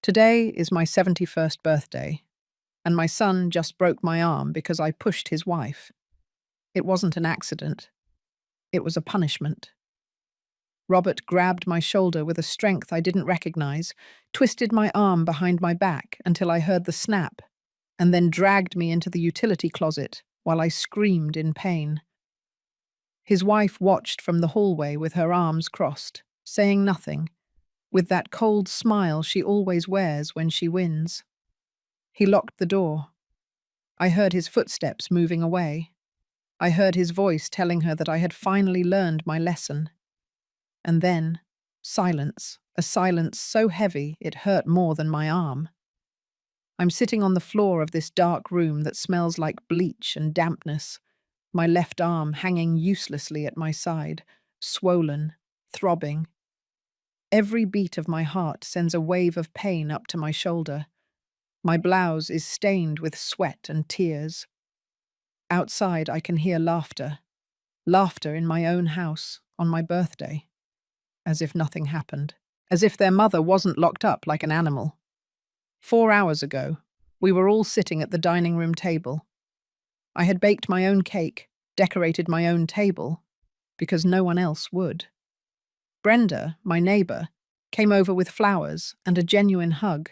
Today is my 71st birthday, and my son just broke my arm because I pushed his wife. It wasn't an accident. It was a punishment. Robert grabbed my shoulder with a strength I didn't recognize, twisted my arm behind my back until I heard the snap, and then dragged me into the utility closet while I screamed in pain. His wife watched from the hallway with her arms crossed, saying nothing, with that cold smile she always wears when she wins. He locked the door. I heard his footsteps moving away. I heard his voice telling her that I had finally learned my lesson. And then, silence, a silence so heavy it hurt more than my arm. I'm sitting on the floor of this dark room that smells like bleach and dampness, my left arm hanging uselessly at my side, swollen, throbbing. Every beat of my heart sends a wave of pain up to my shoulder. My blouse is stained with sweat and tears. Outside I can hear laughter. Laughter in my own house, on my birthday. As if nothing happened. As if their mother wasn't locked up like an animal. 4 hours ago, we were all sitting at the dining room table. I had baked my own cake, decorated my own table, because no one else would. Brenda, my neighbour, came over with flowers and a genuine hug.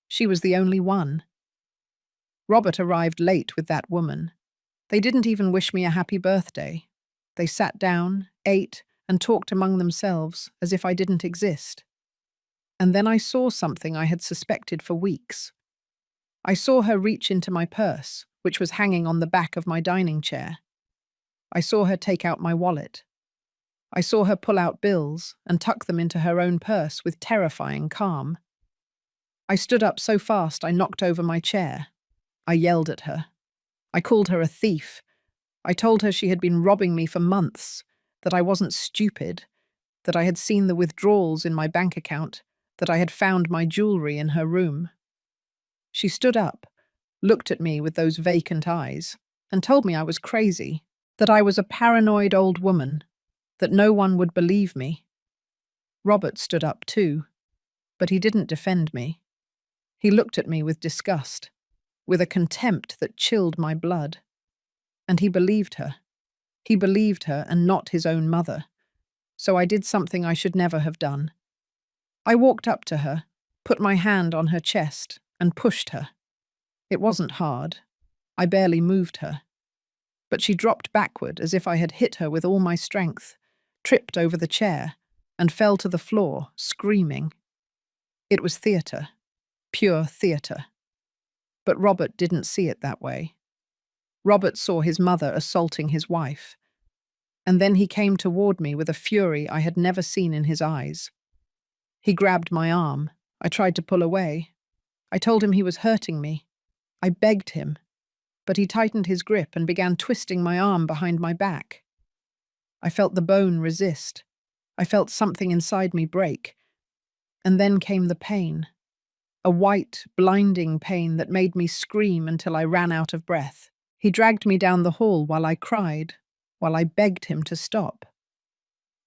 She was the only one. Robert arrived late with that woman. They didn't even wish me a happy birthday. They sat down, ate, and talked among themselves as if I didn't exist. And then I saw something I had suspected for weeks. I saw her reach into my purse, which was hanging on the back of my dining chair. I saw her take out my wallet. I saw her pull out bills and tuck them into her own purse with terrifying calm. I stood up so fast I knocked over my chair. I yelled at her. I called her a thief. I told her she had been robbing me for months, that I wasn't stupid, that I had seen the withdrawals in my bank account, that I had found my jewelry in her room. She stood up, looked at me with those vacant eyes, and told me I was crazy, that I was a paranoid old woman, that no one would believe me. Robert stood up too, but he didn't defend me. He looked at me with disgust, with a contempt that chilled my blood. And he believed her. He believed her and not his own mother. So I did something I should never have done. I walked up to her, put my hand on her chest, and pushed her. It wasn't hard. I barely moved her. But she dropped backward as if I had hit her with all my strength, tripped over the chair, and fell to the floor, screaming. It was theatre. Pure theatre. But Robert didn't see it that way. Robert saw his mother assaulting his wife. And then he came toward me with a fury I had never seen in his eyes. He grabbed my arm. I tried to pull away. I told him he was hurting me. I begged him. But he tightened his grip and began twisting my arm behind my back. I felt the bone resist. I felt something inside me break. And then came the pain. A white, blinding pain that made me scream until I ran out of breath. He dragged me down the hall while I cried, while I begged him to stop.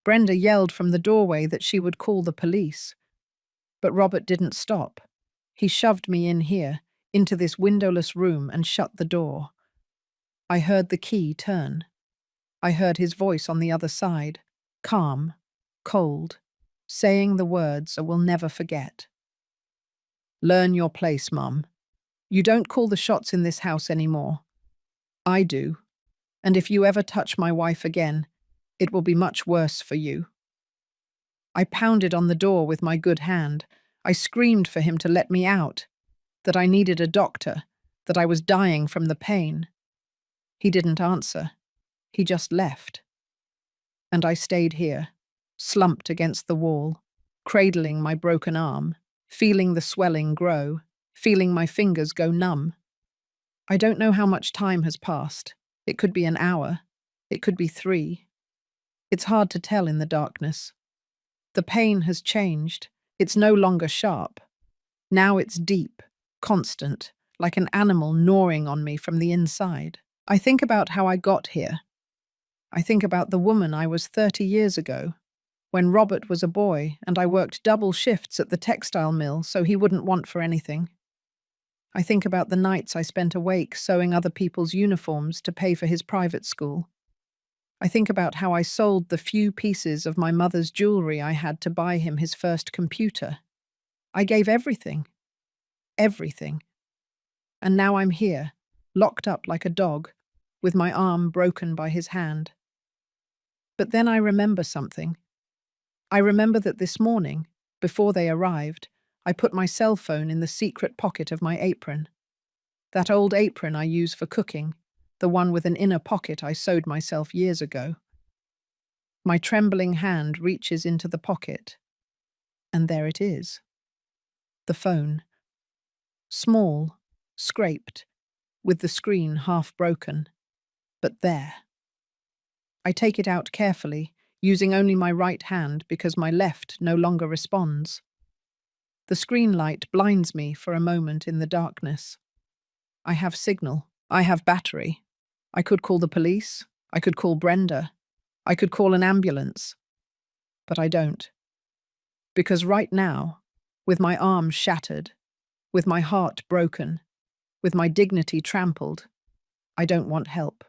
Brenda yelled from the doorway that she would call the police. But Robert didn't stop. He shoved me in here, into this windowless room, and shut the door. I heard the key turn. I heard his voice on the other side, calm, cold, saying the words I will never forget. Learn your place, Mum. You don't call the shots in this house anymore. I do. And if you ever touch my wife again, it will be much worse for you. I pounded on the door with my good hand. I screamed for him to let me out, that I needed a doctor, that I was dying from the pain. He didn't answer. He just left. And I stayed here, slumped against the wall, cradling my broken arm, feeling the swelling grow, feeling my fingers go numb. I don't know how much time has passed. It could be an hour. It could be 3. It's hard to tell in the darkness. The pain has changed. It's no longer sharp. Now it's deep, constant, like an animal gnawing on me from the inside. I think about how I got here. I think about the woman I was 30 years ago, when Robert was a boy and I worked double shifts at the textile mill so he wouldn't want for anything. I think about the nights I spent awake sewing other people's uniforms to pay for his private school. I think about how I sold the few pieces of my mother's jewelry I had to buy him his first computer. I gave everything. Everything. And now I'm here, locked up like a dog, with my arm broken by his hand. But then I remember something. I remember that this morning, before they arrived, I put my cell phone in the secret pocket of my apron. That old apron I use for cooking, the one with an inner pocket I sewed myself years ago. My trembling hand reaches into the pocket, and there it is. The phone. Small, scraped, with the screen half broken, but there. I take it out carefully, using only my right hand because my left no longer responds. The screen light blinds me for a moment in the darkness. I have signal. I have battery. I could call the police. I could call Brenda. I could call an ambulance. But I don't. Because right now, with my arm shattered, with my heart broken, with my dignity trampled, I don't want help.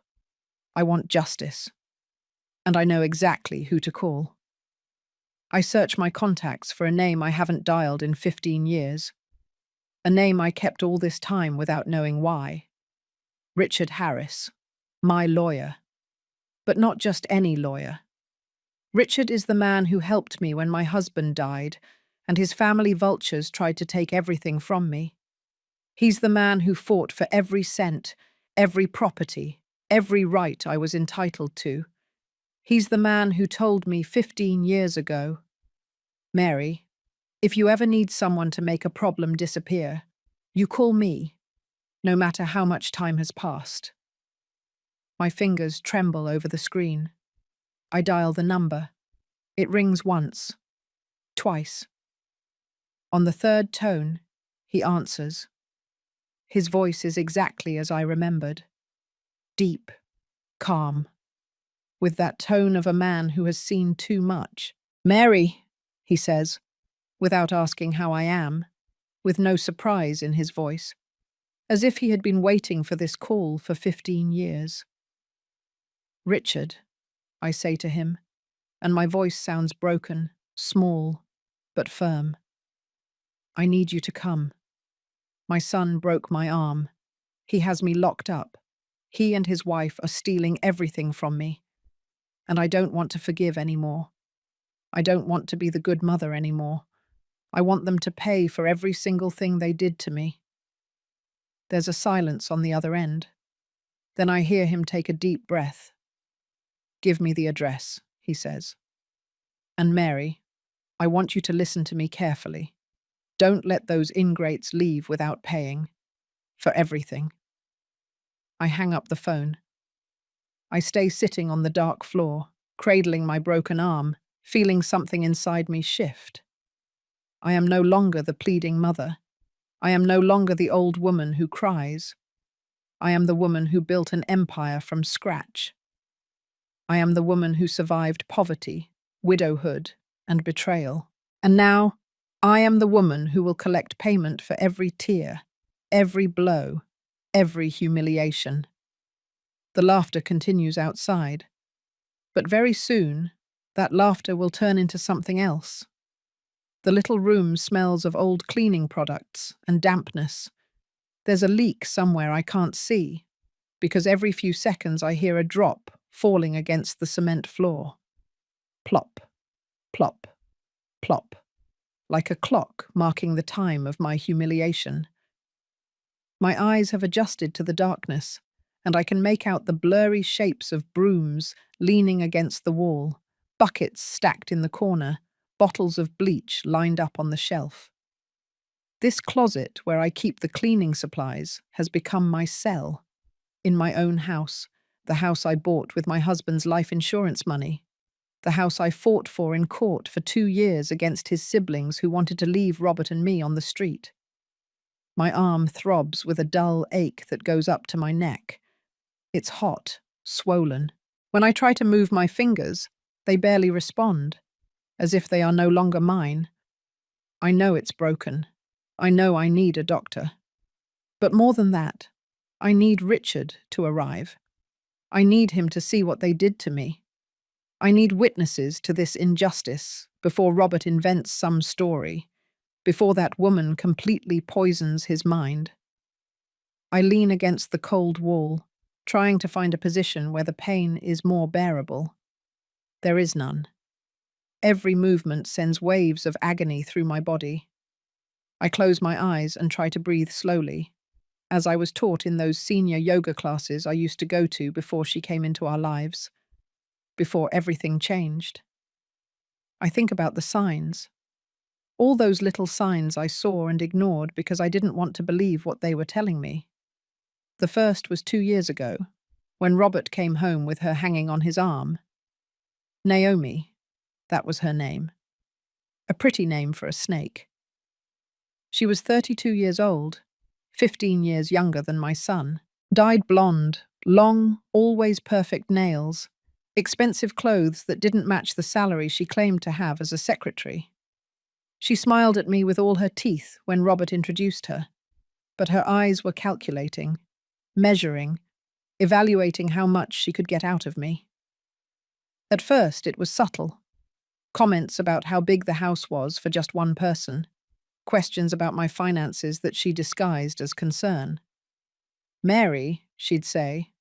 I want justice. And I know exactly who to call. I search my contacts for a name I haven't dialed in 15 years. A name I kept all this time without knowing why. Richard Harris, my lawyer. But not just any lawyer. Richard is the man who helped me when my husband died, and his family vultures tried to take everything from me. He's the man who fought for every cent, every property, every right I was entitled to. He's the man who told me 15 years ago, Mary, if you ever need someone to make a problem disappear, you call me, no matter how much time has passed. My fingers tremble over the screen. I dial the number. It rings once, twice. On the third tone, he answers. His voice is exactly as I remembered. Deep, calm, with that tone of a man who has seen too much. Mary, he says, without asking how I am, with no surprise in his voice, as if he had been waiting for this call for 15 years. Richard, I say to him, and my voice sounds broken, small, but firm. I need you to come. My son broke my arm. He has me locked up. He and his wife are stealing everything from me. And I don't want to forgive anymore. I don't want to be the good mother anymore. I want them to pay for every single thing they did to me. There's a silence on the other end. Then I hear him take a deep breath. Give me the address, he says. And Mary, I want you to listen to me carefully. Don't let those ingrates leave without paying. For everything. I hang up the phone. I stay sitting on the dark floor, cradling my broken arm, feeling something inside me shift. I am no longer the pleading mother. I am no longer the old woman who cries. I am the woman who built an empire from scratch. I am the woman who survived poverty, widowhood, and betrayal. And now, I am the woman who will collect payment for every tear, every blow, every humiliation. The laughter continues outside. But very soon, that laughter will turn into something else. The little room smells of old cleaning products and dampness. There's a leak somewhere I can't see, because every few seconds I hear a drop falling against the cement floor. Plop, plop, plop, like a clock marking the time of my humiliation. My eyes have adjusted to the darkness, and I can make out the blurry shapes of brooms leaning against the wall, buckets stacked in the corner, bottles of bleach lined up on the shelf. This closet where I keep the cleaning supplies has become my cell. In my own house, the house I bought with my husband's life insurance money, the house I fought for in court for 2 years against his siblings who wanted to leave Robert and me on the street. My arm throbs with a dull ache that goes up to my neck. It's hot, swollen. When I try to move my fingers, they barely respond. as if they are no longer mine. I know it's broken. I know I need a doctor. But more than that, I need Richard to arrive. I need him to see what they did to me. I need witnesses to this injustice before Robert invents some story, before that woman completely poisons his mind. I lean against the cold wall, trying to find a position where the pain is more bearable. There is none. Every movement sends waves of agony through my body. I close my eyes and try to breathe slowly, as I was taught in those senior yoga classes I used to go to before she came into our lives, before everything changed. I think about the signs. All those little signs I saw and ignored because I didn't want to believe what they were telling me. The first was 2 years ago, when Robert came home with her hanging on his arm. Naomi, that was her name. A pretty name for a snake. She was 32 years old, 15 years younger than my son, dyed blonde, long, always perfect nails, expensive clothes that didn't match the salary she claimed to have as a secretary. She smiled at me with all her teeth when Robert introduced her, but her eyes were calculating, measuring, evaluating how much she could get out of me. At first, it was subtle. Comments about how big the house was for just one person, questions about my finances that she disguised as concern. "Mary," she'd say,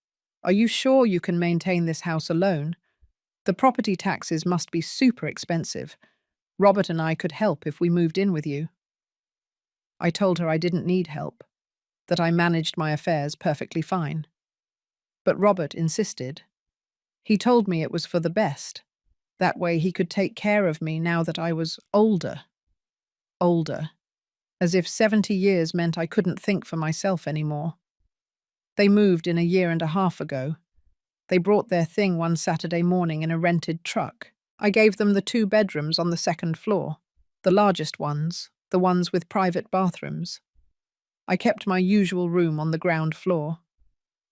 "are you sure you can maintain this house alone? The property taxes must be super expensive. Robert and I could help if we moved in with you." I told her I didn't need help, that I managed my affairs perfectly fine. But Robert insisted. He told me it was for the best. That way he could take care of me now that I was older. Older. As if 70 years meant I couldn't think for myself anymore. They moved in a year and a half ago. They brought their thing one Saturday morning in a rented truck. I gave them the 2 bedrooms on the second floor, the largest ones, the ones with private bathrooms. I kept my usual room on the ground floor.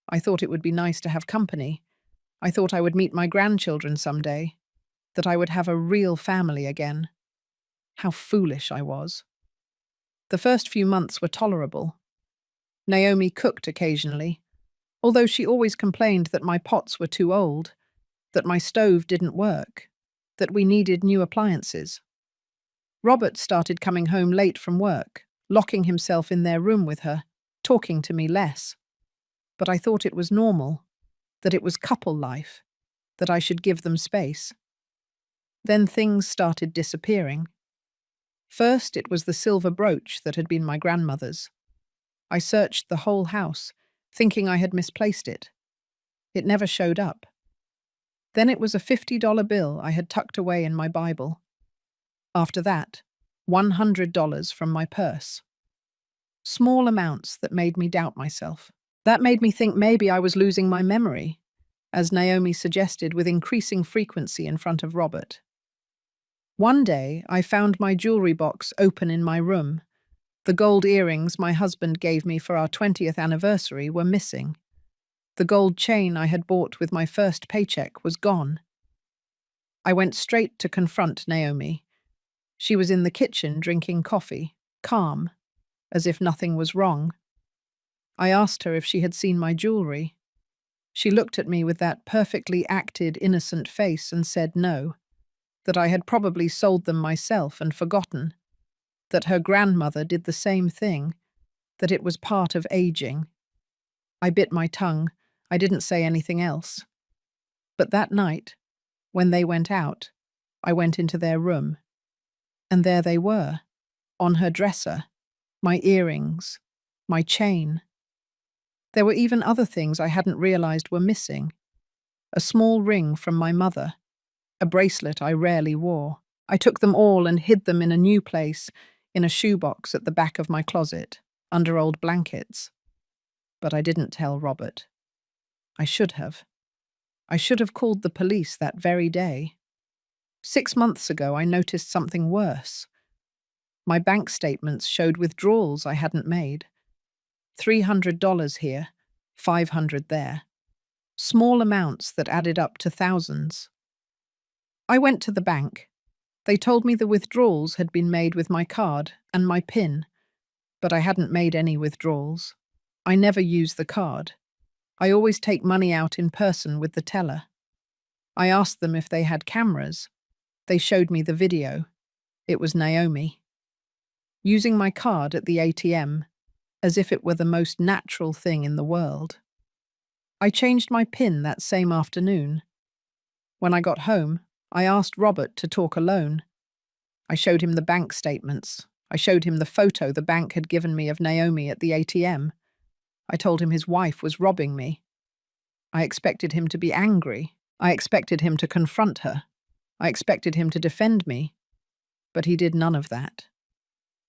I thought it would be nice to have company. I thought I would meet my grandchildren someday, that I would have a real family again. How foolish I was. The first few months were tolerable. Naomi cooked occasionally, although she always complained that my pots were too old, that my stove didn't work, that we needed new appliances. Robert started coming home late from work, locking himself in their room with her, talking to me less. But I thought it was normal, that it was couple life, that I should give them space. Then things started disappearing. First, it was the silver brooch that had been my grandmother's. I searched the whole house, thinking I had misplaced it. It never showed up. Then it was a $50 bill I had tucked away in my Bible. After that, $100 from my purse. Small amounts that made me doubt myself. That made me think maybe I was losing my memory, as Naomi suggested with increasing frequency in front of Robert. One day, I found my jewelry box open in my room. The gold earrings my husband gave me for our 20th anniversary were missing. The gold chain I had bought with my first paycheck was gone. I went straight to confront Naomi. She was in the kitchen drinking coffee, calm, as if nothing was wrong. I asked her if she had seen my jewelry. She looked at me with that perfectly acted, innocent face and said no, that I had probably sold them myself and forgotten, that her grandmother did the same thing, that it was part of aging. I bit my tongue. I didn't say anything else. But that night, when they went out, I went into their room. And there they were, on her dresser, my earrings, my chain. There were even other things I hadn't realized were missing. A small ring from my mother, a bracelet I rarely wore. I took them all and hid them in a new place, in a shoebox at the back of my closet, under old blankets. But I didn't tell Robert. I should have. I should have called the police that very day. 6 months ago, I noticed something worse. My bank statements showed withdrawals I hadn't made. $300 here, $500 there. Small amounts that added up to thousands. I went to the bank. They told me the withdrawals had been made with my card and my PIN, but I hadn't made any withdrawals. I never use the card. I always take money out in person with the teller. I asked them if they had cameras. They showed me the video. It was Naomi using my card at the ATM as if it were the most natural thing in the world. I changed my PIN that same afternoon. When I got home, I asked Robert to talk alone. I showed him the bank statements. I showed him the photo the bank had given me of Naomi at the ATM. I told him his wife was robbing me. I expected him to be angry. I expected him to confront her. I expected him to defend me. But he did none of that.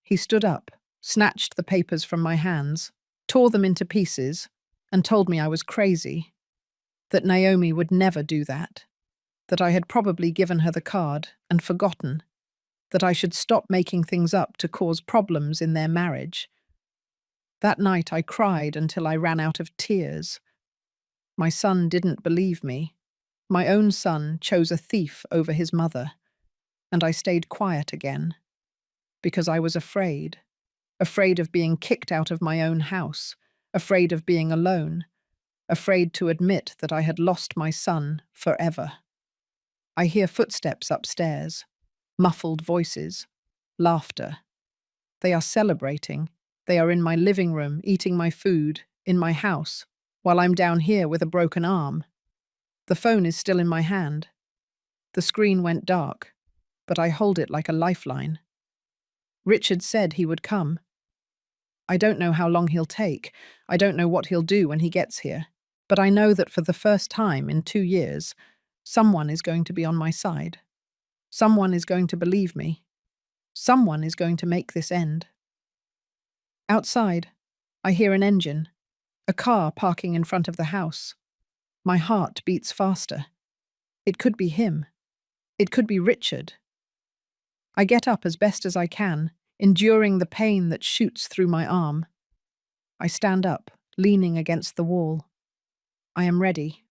He stood up, snatched the papers from my hands, tore them into pieces, and told me I was crazy, that Naomi would never do that, that I had probably given her the card and forgotten, that I should stop making things up to cause problems in their marriage. That night I cried until I ran out of tears. My son didn't believe me. My own son chose a thief over his mother, and I stayed quiet again, because I was afraid of being kicked out of my own house, afraid of being alone, afraid to admit that I had lost my son forever. I hear footsteps upstairs, muffled voices, laughter. They are celebrating. They are in my living room, eating my food, in my house, while I'm down here with a broken arm. The phone is still in my hand. The screen went dark, but I hold it like a lifeline. Richard said he would come. I don't know how long he'll take. I don't know what he'll do when he gets here. But I know that for the first time in 2 years, someone is going to be on my side. Someone is going to believe me. Someone is going to make this end. Outside, I hear an engine, a car parking in front of the house. My heart beats faster. It could be him. It could be Richard. I get up as best as I can, enduring the pain that shoots through my arm. I stand up, leaning against the wall. I am ready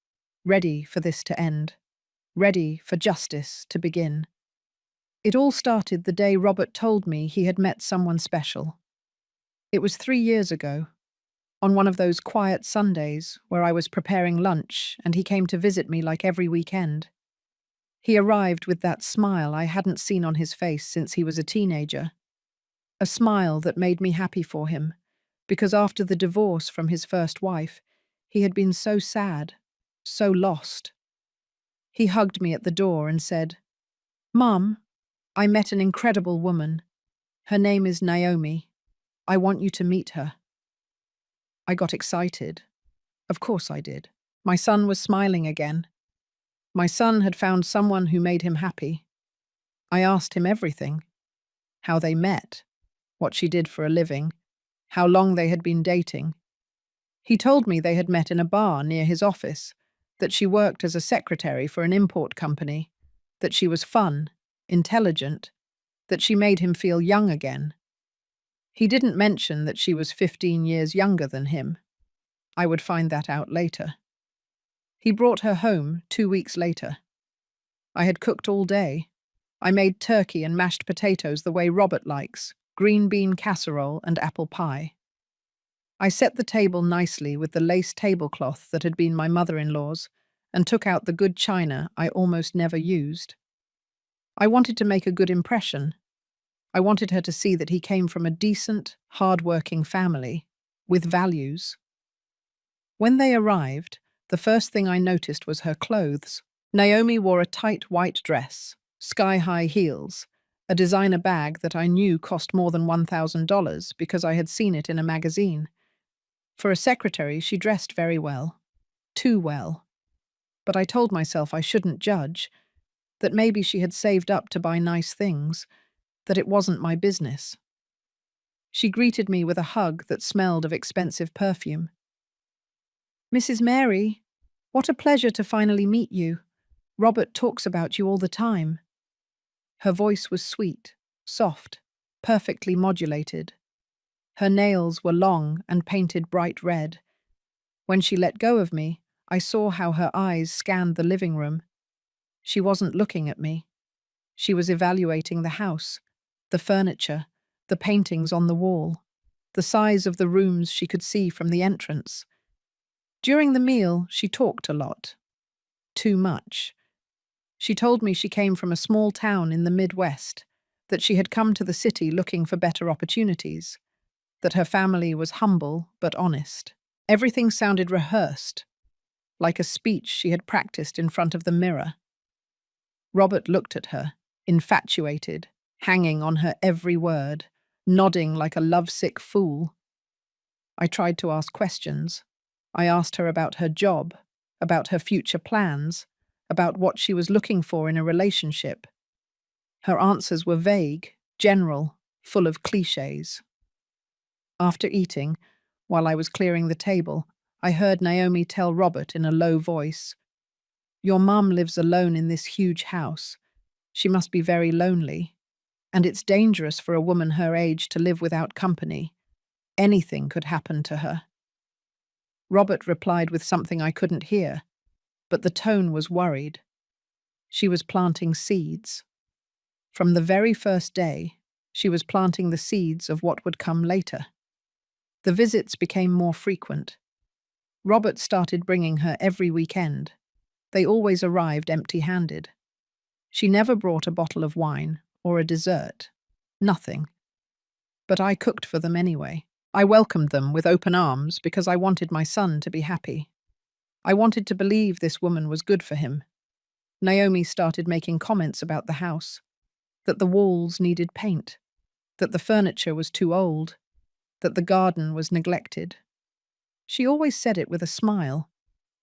for this to end, ready for justice to begin. It all started the day Robert told me he had met someone special. It was 3 years ago, on one of those quiet Sundays where I was preparing lunch and he came to visit me like every weekend. He arrived with that smile I hadn't seen on his face since he was a teenager. A smile that made me happy for him, because after the divorce from his first wife, he had been so sad, so lost. He hugged me at the door and said, "Mum, I met an incredible woman. Her name is Naomi. I want you to meet her." I got excited. Of course I did. My son was smiling again. My son had found someone who made him happy. I asked him everything. How they met, what she did for a living, how long they had been dating. He told me they had met in a bar near his office, that she worked as a secretary for an import company, that she was fun, intelligent, that she made him feel young again. He didn't mention that she was 15 years younger than him. I would find that out later. He brought her home 2 weeks later. I had cooked all day. I made turkey and mashed potatoes the way Robert likes, green bean casserole and apple pie. I set the table nicely with the lace tablecloth that had been my mother-in-law's and took out the good china I almost never used. I wanted to make a good impression. I wanted her to see that he came from a decent, hard-working family with values. When they arrived, the first thing I noticed was her clothes. Naomi wore a tight white dress, sky-high heels, a designer bag that I knew cost more than $1,000 because I had seen it in a magazine. For a secretary, she dressed very well. Too well. But I told myself I shouldn't judge, that maybe she had saved up to buy nice things, that it wasn't my business. She greeted me with a hug that smelled of expensive perfume. "Mrs. Mary, what a pleasure to finally meet you. Robert talks about you all the time." Her voice was sweet, soft, perfectly modulated. Her nails were long and painted bright red. When she let go of me, I saw how her eyes scanned the living room. She wasn't looking at me. She was evaluating the house, the furniture, the paintings on the wall, the size of the rooms she could see from the entrance. During the meal, she talked a lot. Too much. She told me she came from a small town in the Midwest, that she had come to the city looking for better opportunities, that her family was humble but honest. Everything sounded rehearsed, like a speech she had practiced in front of the mirror. Robert looked at her, infatuated, hanging on her every word, nodding like a lovesick fool. I tried to ask questions. I asked her about her job, about her future plans, about what she was looking for in a relationship. Her answers were vague, general, full of cliches. After eating, while I was clearing the table, I heard Naomi tell Robert in a low voice, "Your mum lives alone in this huge house. She must be very lonely. And it's dangerous for a woman her age to live without company. Anything could happen to her." Robert replied with something I couldn't hear, but the tone was worried. She was planting seeds. From the very first day, she was planting the seeds of what would come later. The visits became more frequent. Robert started bringing her every weekend. They always arrived empty-handed. She never brought a bottle of wine or a dessert. Nothing. But I cooked for them anyway. I welcomed them with open arms because I wanted my son to be happy. I wanted to believe this woman was good for him. Naomi started making comments about the house, that the walls needed paint, that the furniture was too old, that the garden was neglected. She always said it with a smile,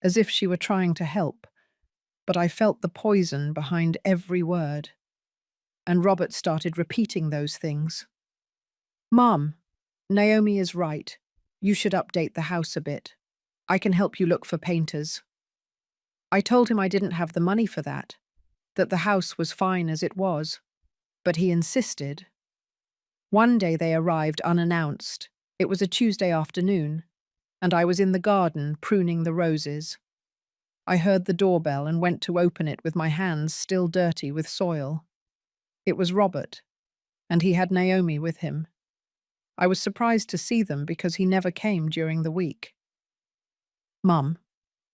as if she were trying to help, but I felt the poison behind every word. And Robert started repeating those things. "Mom, Naomi is right. You should update the house a bit. I can help you look for painters." I told him I didn't have the money for that the house was fine as it was, but he insisted. One day they arrived unannounced. It was a Tuesday afternoon, and I was in the garden pruning the roses. I heard the doorbell and went to open it with my hands still dirty with soil. It was Robert, and he had Naomi with him. I was surprised to see them because he never came during the week. "Mum,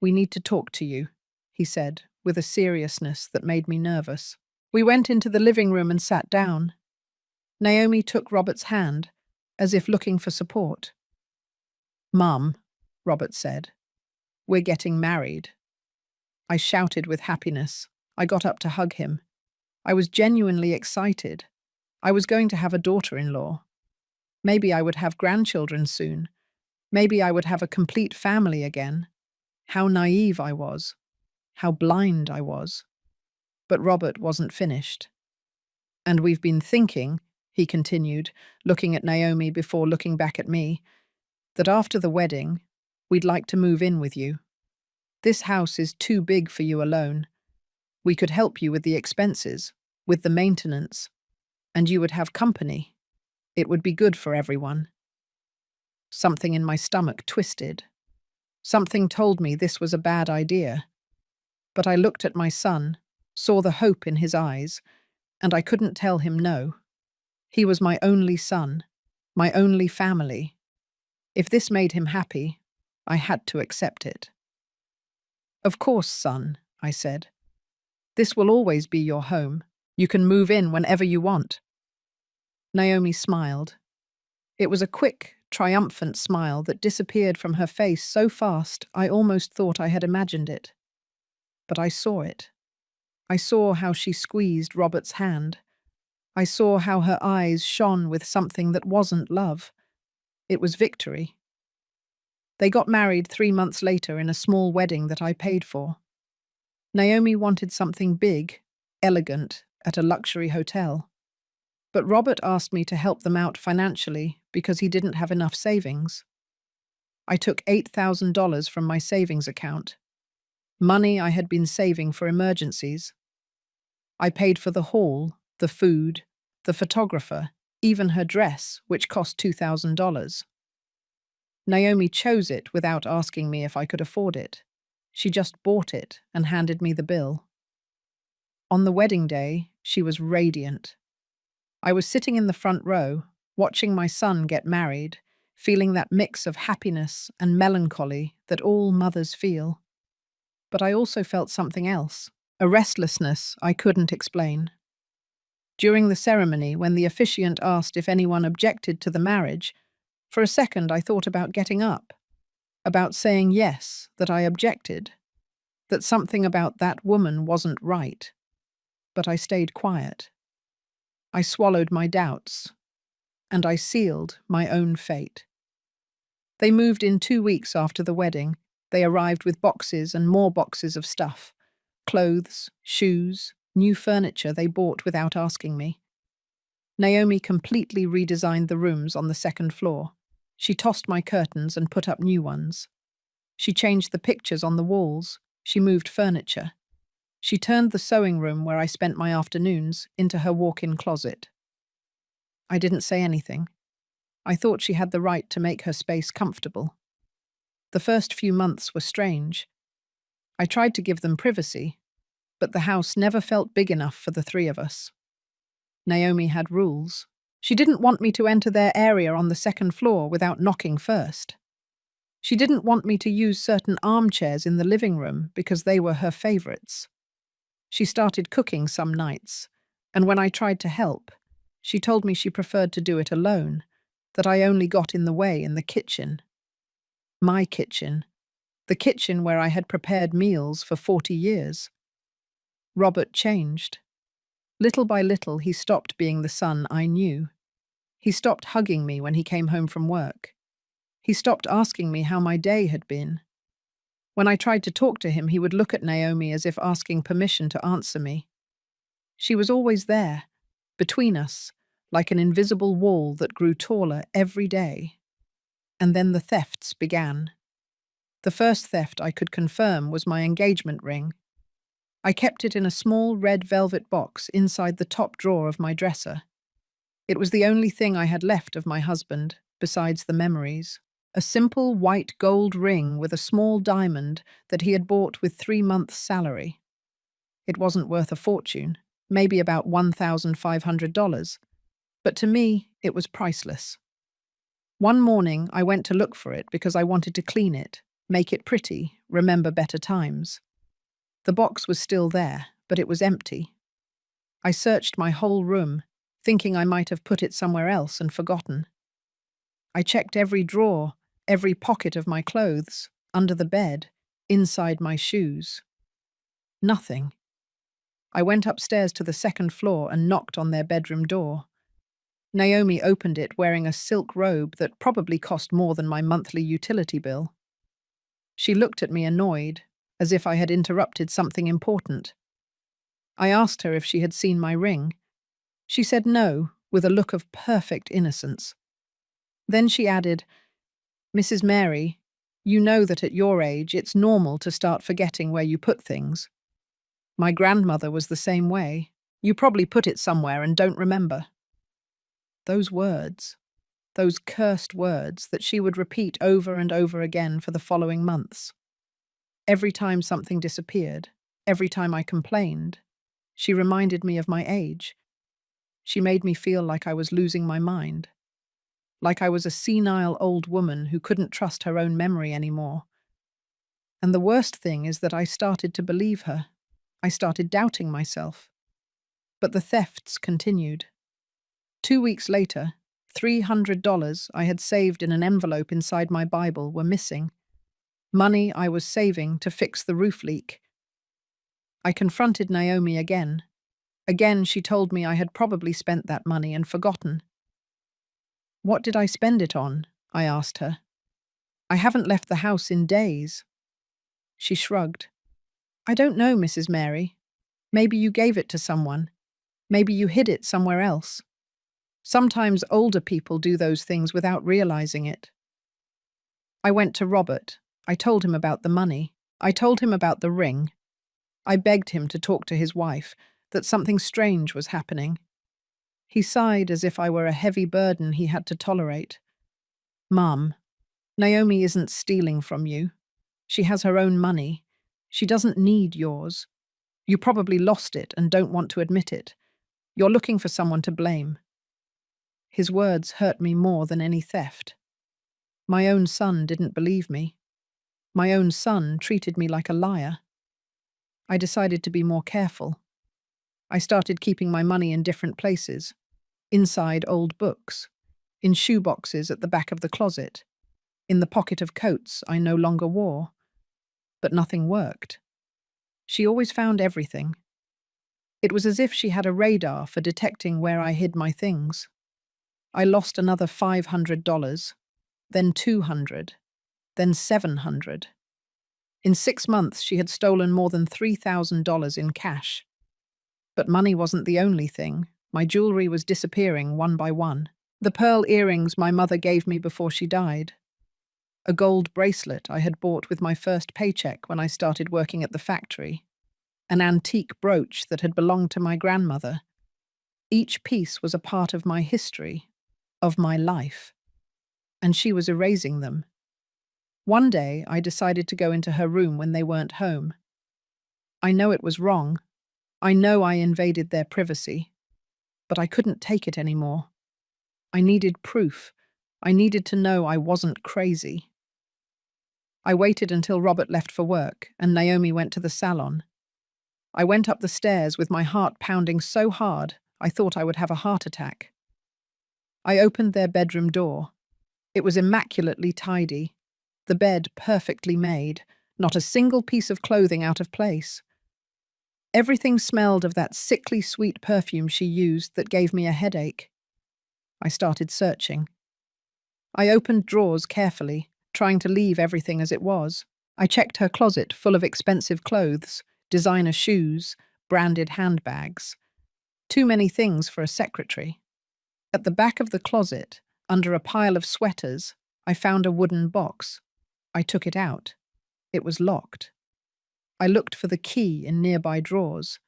we need to talk to you," he said, with a seriousness that made me nervous. We went into the living room and sat down. Naomi took Robert's hand, as if looking for support. "Mum," Robert said, "we're getting married." I shouted with happiness. I got up to hug him. I was genuinely excited. I was going to have a daughter-in-law. Maybe I would have grandchildren soon. Maybe I would have a complete family again. How naive I was. How blind I was. But Robert wasn't finished. "And we've been thinking," he continued, looking at Naomi before looking back at me, "that after the wedding, we'd like to move in with you. This house is too big for you alone. We could help you with the expenses, with the maintenance, and you would have company. It would be good for everyone." Something in my stomach twisted. Something told me this was a bad idea. But I looked at my son, saw the hope in his eyes, and I couldn't tell him no. He was my only son, my only family. If this made him happy, I had to accept it. "Of course, son," I said. "This will always be your home. You can move in whenever you want." Naomi smiled. It was a quick, triumphant smile that disappeared from her face so fast I almost thought I had imagined it. But I saw it. I saw how she squeezed Robert's hand. I saw how her eyes shone with something that wasn't love. It was victory. They got married 3 months later in a small wedding that I paid for. Naomi wanted something big, elegant, at a luxury hotel. But Robert asked me to help them out financially because he didn't have enough savings. I took $8,000 from my savings account, money I had been saving for emergencies. I paid for the hall, the food, the photographer, even her dress, which cost $2,000. Naomi chose it without asking me if I could afford it. She just bought it and handed me the bill. On the wedding day, She was radiant. I was sitting in the front row, watching my son get married, feeling that mix of happiness and melancholy that all mothers feel. But I also felt something else, a restlessness I couldn't explain. During the ceremony, when the officiant asked if anyone objected to the marriage, for a second I thought about getting up, about saying yes, that I objected, that something about that woman wasn't right. But I stayed quiet. I swallowed my doubts, and I sealed my own fate. They moved in 2 weeks after the wedding. They arrived with boxes and more boxes of stuff. Clothes, shoes, new furniture they bought without asking me. Naomi completely redesigned the rooms on the second floor. She tossed my curtains and put up new ones. She changed the pictures on the walls. She moved furniture. She turned the sewing room where I spent my afternoons into her walk-in closet. I didn't say anything. I thought she had the right to make her space comfortable. The first few months were strange. I tried to give them privacy, but the house never felt big enough for the three of us. Naomi had rules. She didn't want me to enter their area on the second floor without knocking first. She didn't want me to use certain armchairs in the living room because they were her favorites. She started cooking some nights, and when I tried to help, she told me she preferred to do it alone, that I only got in the way in the kitchen. My kitchen. The kitchen where I had prepared meals for 40 years. Robert changed. Little by little, he stopped being the son I knew. He stopped hugging me when he came home from work. He stopped asking me how my day had been. When I tried to talk to him, he would look at Naomi as if asking permission to answer me. She was always there, between us, like an invisible wall that grew taller every day. And then the thefts began. The first theft I could confirm was my engagement ring. I kept it in a small red velvet box inside the top drawer of my dresser. It was the only thing I had left of my husband, besides the memories. A simple white gold ring with a small diamond that he had bought with 3 months' salary. It wasn't worth a fortune, maybe about $1,500, but to me it was priceless. One morning I went to look for it because I wanted to clean it, make it pretty, remember better times. The box was still there, but it was empty. I searched my whole room, thinking I might have put it somewhere else and forgotten. I checked every drawer, every pocket of my clothes, under the bed, inside my shoes. Nothing. I went upstairs to the second floor and knocked on their bedroom door. Naomi opened it wearing a silk robe that probably cost more than my monthly utility bill. She looked at me annoyed, as if I had interrupted something important. I asked her if she had seen my ring. She said no, with a look of perfect innocence. Then she added, "Mrs. Mary, you know that at your age it's normal to start forgetting where you put things. My grandmother was the same way. You probably put it somewhere and don't remember." Those words, those cursed words that she would repeat over and over again for the following months. Every time something disappeared, every time I complained, she reminded me of my age. She made me feel like I was losing my mind, like I was a senile old woman who couldn't trust her own memory anymore. And the worst thing is that I started to believe her. I started doubting myself. But the thefts continued. 2 weeks later, $300 I had saved in an envelope inside my Bible were missing. Money I was saving to fix the roof leak. I confronted Naomi again. Again, she told me I had probably spent that money and forgotten. "What did I spend it on?" I asked her. "I haven't left the house in days." She shrugged. "I don't know, Mrs. Mary. Maybe you gave it to someone. Maybe you hid it somewhere else. Sometimes older people do those things without realizing it." I went to Robert. I told him about the money. I told him about the ring. I begged him to talk to his wife, that something strange was happening. He sighed as if I were a heavy burden he had to tolerate. "Mum, Naomi isn't stealing from you. She has her own money. She doesn't need yours. You probably lost it and don't want to admit it. You're looking for someone to blame. His words hurt me more than any theft. My own son didn't believe me. My own son treated me like a liar. I decided to be more careful. I started keeping my money in different places, inside old books, in shoeboxes at the back of the closet, in the pocket of coats I no longer wore. But nothing worked. She always found everything. It was as if she had a radar for detecting where I hid my things. I lost another $500, then $200, then $700. In 6 months, she had stolen more than $3,000 in cash. But money wasn't the only thing. My jewelry was disappearing one by one. The pearl earrings my mother gave me before she died. A gold bracelet I had bought with my first paycheck when I started working at the factory. An antique brooch that had belonged to my grandmother. Each piece was a part of my history, of my life. And she was erasing them. One day, I decided to go into her room when they weren't home. I know it was wrong. I know I invaded their privacy. But I couldn't take it anymore. I needed proof. I needed to know I wasn't crazy. I waited until Robert left for work and Naomi went to the salon. I went up the stairs with my heart pounding so hard I thought I would have a heart attack. I opened their bedroom door. It was immaculately tidy. The bed perfectly made, not a single piece of clothing out of place. Everything smelled of that sickly sweet perfume she used that gave me a headache. I started searching. I opened drawers carefully, trying to leave everything as it was. I checked her closet full of expensive clothes, designer shoes, branded handbags. Too many things for a secretary. At the back of the closet, under a pile of sweaters, I found a wooden box. I took it out. It was locked. I looked for the key in nearby drawers.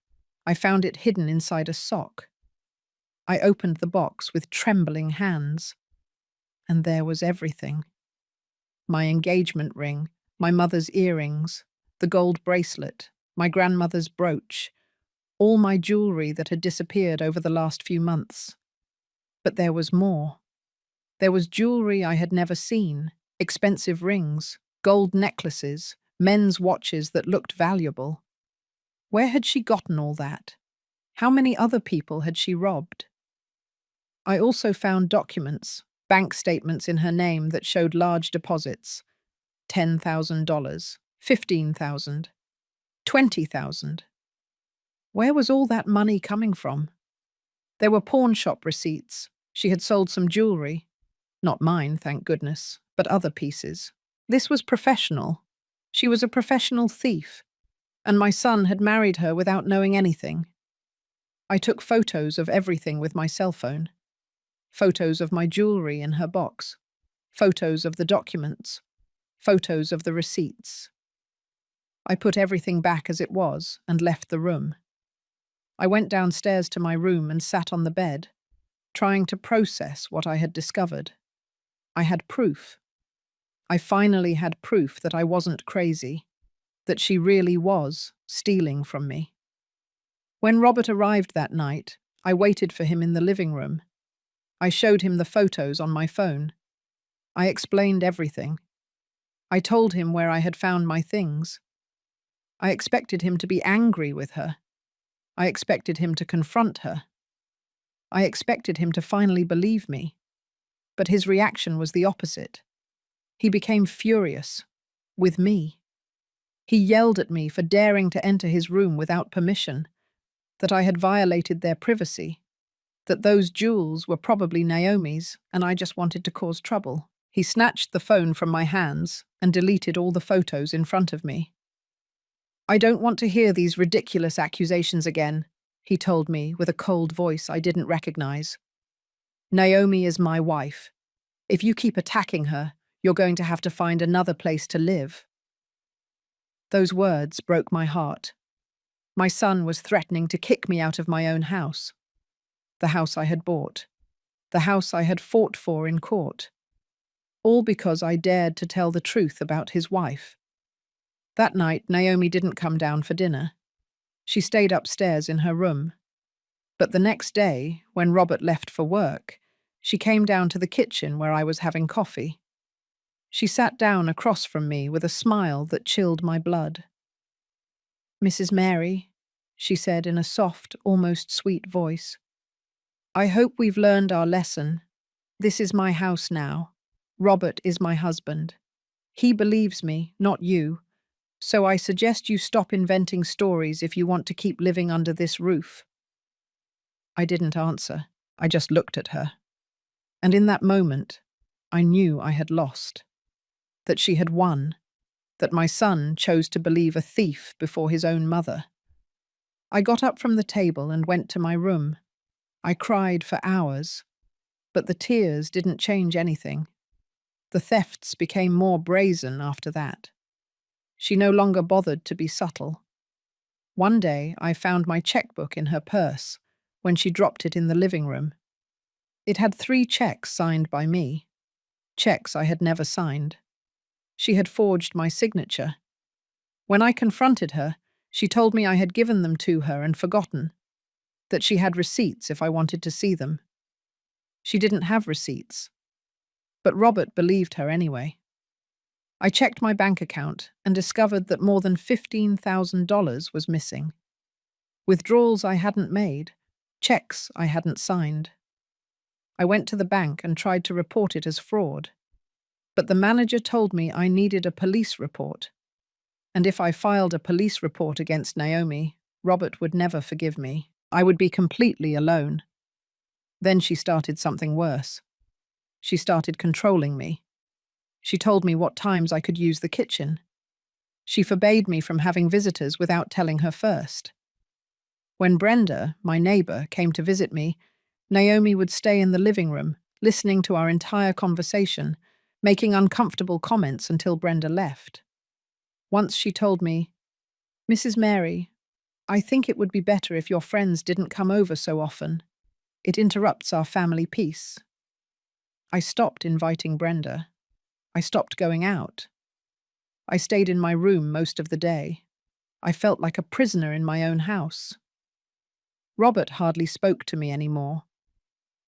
I found it hidden inside a sock. I opened the box with trembling hands. And there was everything. My engagement ring, my mother's earrings, the gold bracelet, my grandmother's brooch, all my jewelry that had disappeared over the last few months. But there was more. There was jewelry I had never seen, expensive rings, gold necklaces, men's watches that looked valuable. Where had she gotten all that? How many other people had she robbed? I also found documents, bank statements in her name that showed large deposits. $10,000, $15,000, $20,000. Where was all that money coming from? There were pawn shop receipts. She had sold some jewelry. Not mine, thank goodness, but other pieces. This was professional. She was a professional thief, and my son had married her without knowing anything. I took photos of everything with my cell phone. Photos of my jewelry in her box. Photos of the documents. Photos of the receipts. I put everything back as it was and left the room. I went downstairs to my room and sat on the bed, trying to process what I had discovered. I had proof. I finally had proof that I wasn't crazy, that she really was stealing from me. When Robert arrived that night, I waited for him in the living room. I showed him the photos on my phone. I explained everything. I told him where I had found my things. I expected him to be angry with her. I expected him to confront her. I expected him to finally believe me. But his reaction was the opposite. He became furious. With me. He yelled at me for daring to enter his room without permission, that I had violated their privacy, that those jewels were probably Naomi's and I just wanted to cause trouble. He snatched the phone from my hands and deleted all the photos in front of me. "I don't want to hear these ridiculous accusations again," he told me with a cold voice I didn't recognize. "Naomi is my wife. If you keep attacking her, you're going to have to find another place to live." Those words broke my heart. My son was threatening to kick me out of my own house. The house I had bought. The house I had fought for in court. All because I dared to tell the truth about his wife. That night, Naomi didn't come down for dinner. She stayed upstairs in her room. But the next day, when Robert left for work, she came down to the kitchen where I was having coffee. She sat down across from me with a smile that chilled my blood. "Mrs. Mary," she said in a soft, almost sweet voice, "I hope we've learned our lesson. This is my house now. Robert is my husband. He believes me, not you. So I suggest you stop inventing stories if you want to keep living under this roof." I didn't answer. I just looked at her. And in that moment, I knew I had lost. That she had won. That my son chose to believe a thief before his own mother. I got up from the table and went to my room. I cried for hours. But the tears didn't change anything. The thefts became more brazen after that. She no longer bothered to be subtle. One day, I found my checkbook in her purse when she dropped it in the living room. It had 3 checks signed by me, checks I had never signed. She had forged my signature. When I confronted her, she told me I had given them to her and forgotten, that she had receipts if I wanted to see them. She didn't have receipts. But Robert believed her anyway. I checked my bank account and discovered that more than $15,000 was missing. Withdrawals I hadn't made, checks I hadn't signed. I went to the bank and tried to report it as fraud. But the manager told me I needed a police report. And if I filed a police report against Naomi, Robert would never forgive me. I would be completely alone. Then she started something worse. She started controlling me. She told me what times I could use the kitchen. She forbade me from having visitors without telling her first. When Brenda, my neighbor, came to visit me, Naomi would stay in the living room, listening to our entire conversation, making uncomfortable comments until Brenda left. Once she told me, "Mrs. Mary, I think it would be better if your friends didn't come over so often. It interrupts our family peace." I stopped inviting Brenda. I stopped going out. I stayed in my room most of the day. I felt like a prisoner in my own house. Robert hardly spoke to me anymore.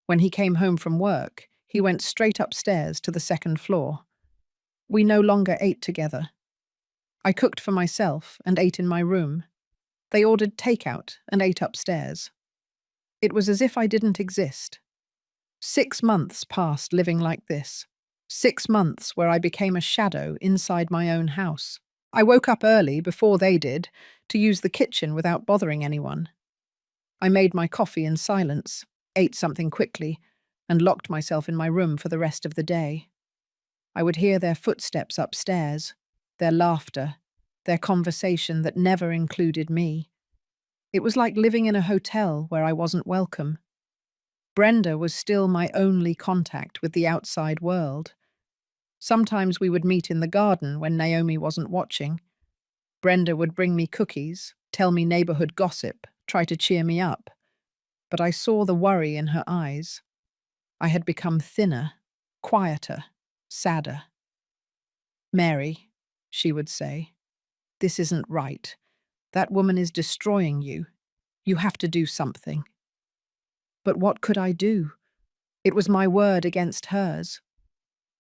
When he came home from work, he went straight upstairs to the second floor. We no longer ate together. I cooked for myself and ate in my room. They ordered takeout and ate upstairs. It was as if I didn't exist. 6 months passed living like this. 6 months where I became a shadow inside my own house. I woke up early, before they did, to use the kitchen without bothering anyone. I made my coffee in silence, ate something quickly, and locked myself in my room for the rest of the day. I would hear their footsteps upstairs, their laughter, their conversation that never included me. It was like living in a hotel where I wasn't welcome. Brenda was still my only contact with the outside world. Sometimes we would meet in the garden when Naomi wasn't watching. Brenda would bring me cookies, tell me neighborhood gossip, try to cheer me up. But I saw the worry in her eyes. I had become thinner, quieter, sadder. "Mary," she would say, "this isn't right. That woman is destroying you. You have to do something." But what could I do? It was my word against hers.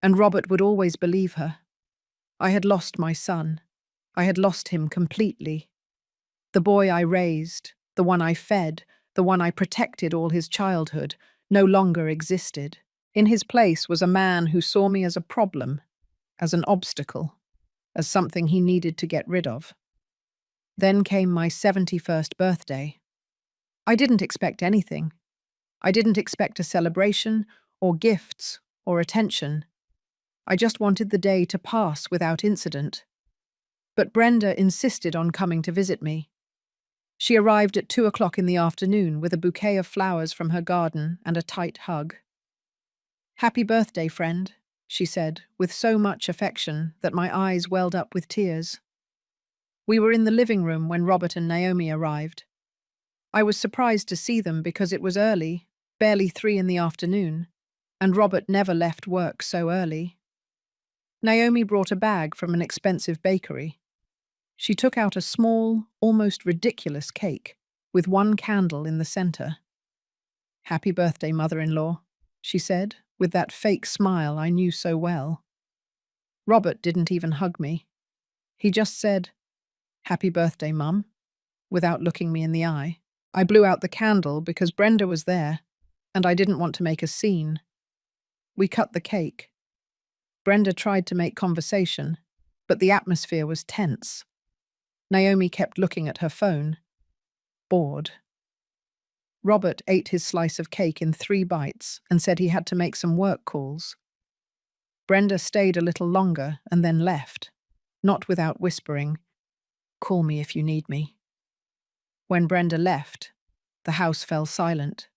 And Robert would always believe her. I had lost my son. I had lost him completely. The boy I raised, the one I fed, the one I protected all his childhood, no longer existed. In his place was a man who saw me as a problem, as an obstacle, as something he needed to get rid of. Then came my 71st birthday. I didn't expect anything. I didn't expect a celebration, or gifts, or attention. I just wanted the day to pass without incident. But Brenda insisted on coming to visit me. She arrived at 2 o'clock in the afternoon with a bouquet of flowers from her garden and a tight hug. "Happy birthday, friend," she said, with so much affection that my eyes welled up with tears. We were in the living room when Robert and Naomi arrived. I was surprised to see them because it was early, barely 3 in the afternoon, and Robert never left work so early. Naomi brought a bag from an expensive bakery. She took out a small, almost ridiculous cake, with one candle in the center. "Happy birthday, mother-in-law," she said, with that fake smile I knew so well. Robert didn't even hug me. He just said, "Happy birthday, Mum," without looking me in the eye. I blew out the candle because Brenda was there, and I didn't want to make a scene. We cut the cake. Brenda tried to make conversation, but the atmosphere was tense. Naomi kept looking at her phone, bored. Robert ate his slice of cake in 3 bites and said he had to make some work calls. Brenda stayed a little longer and then left, not without whispering, "Call me if you need me." When Brenda left, the house fell silent.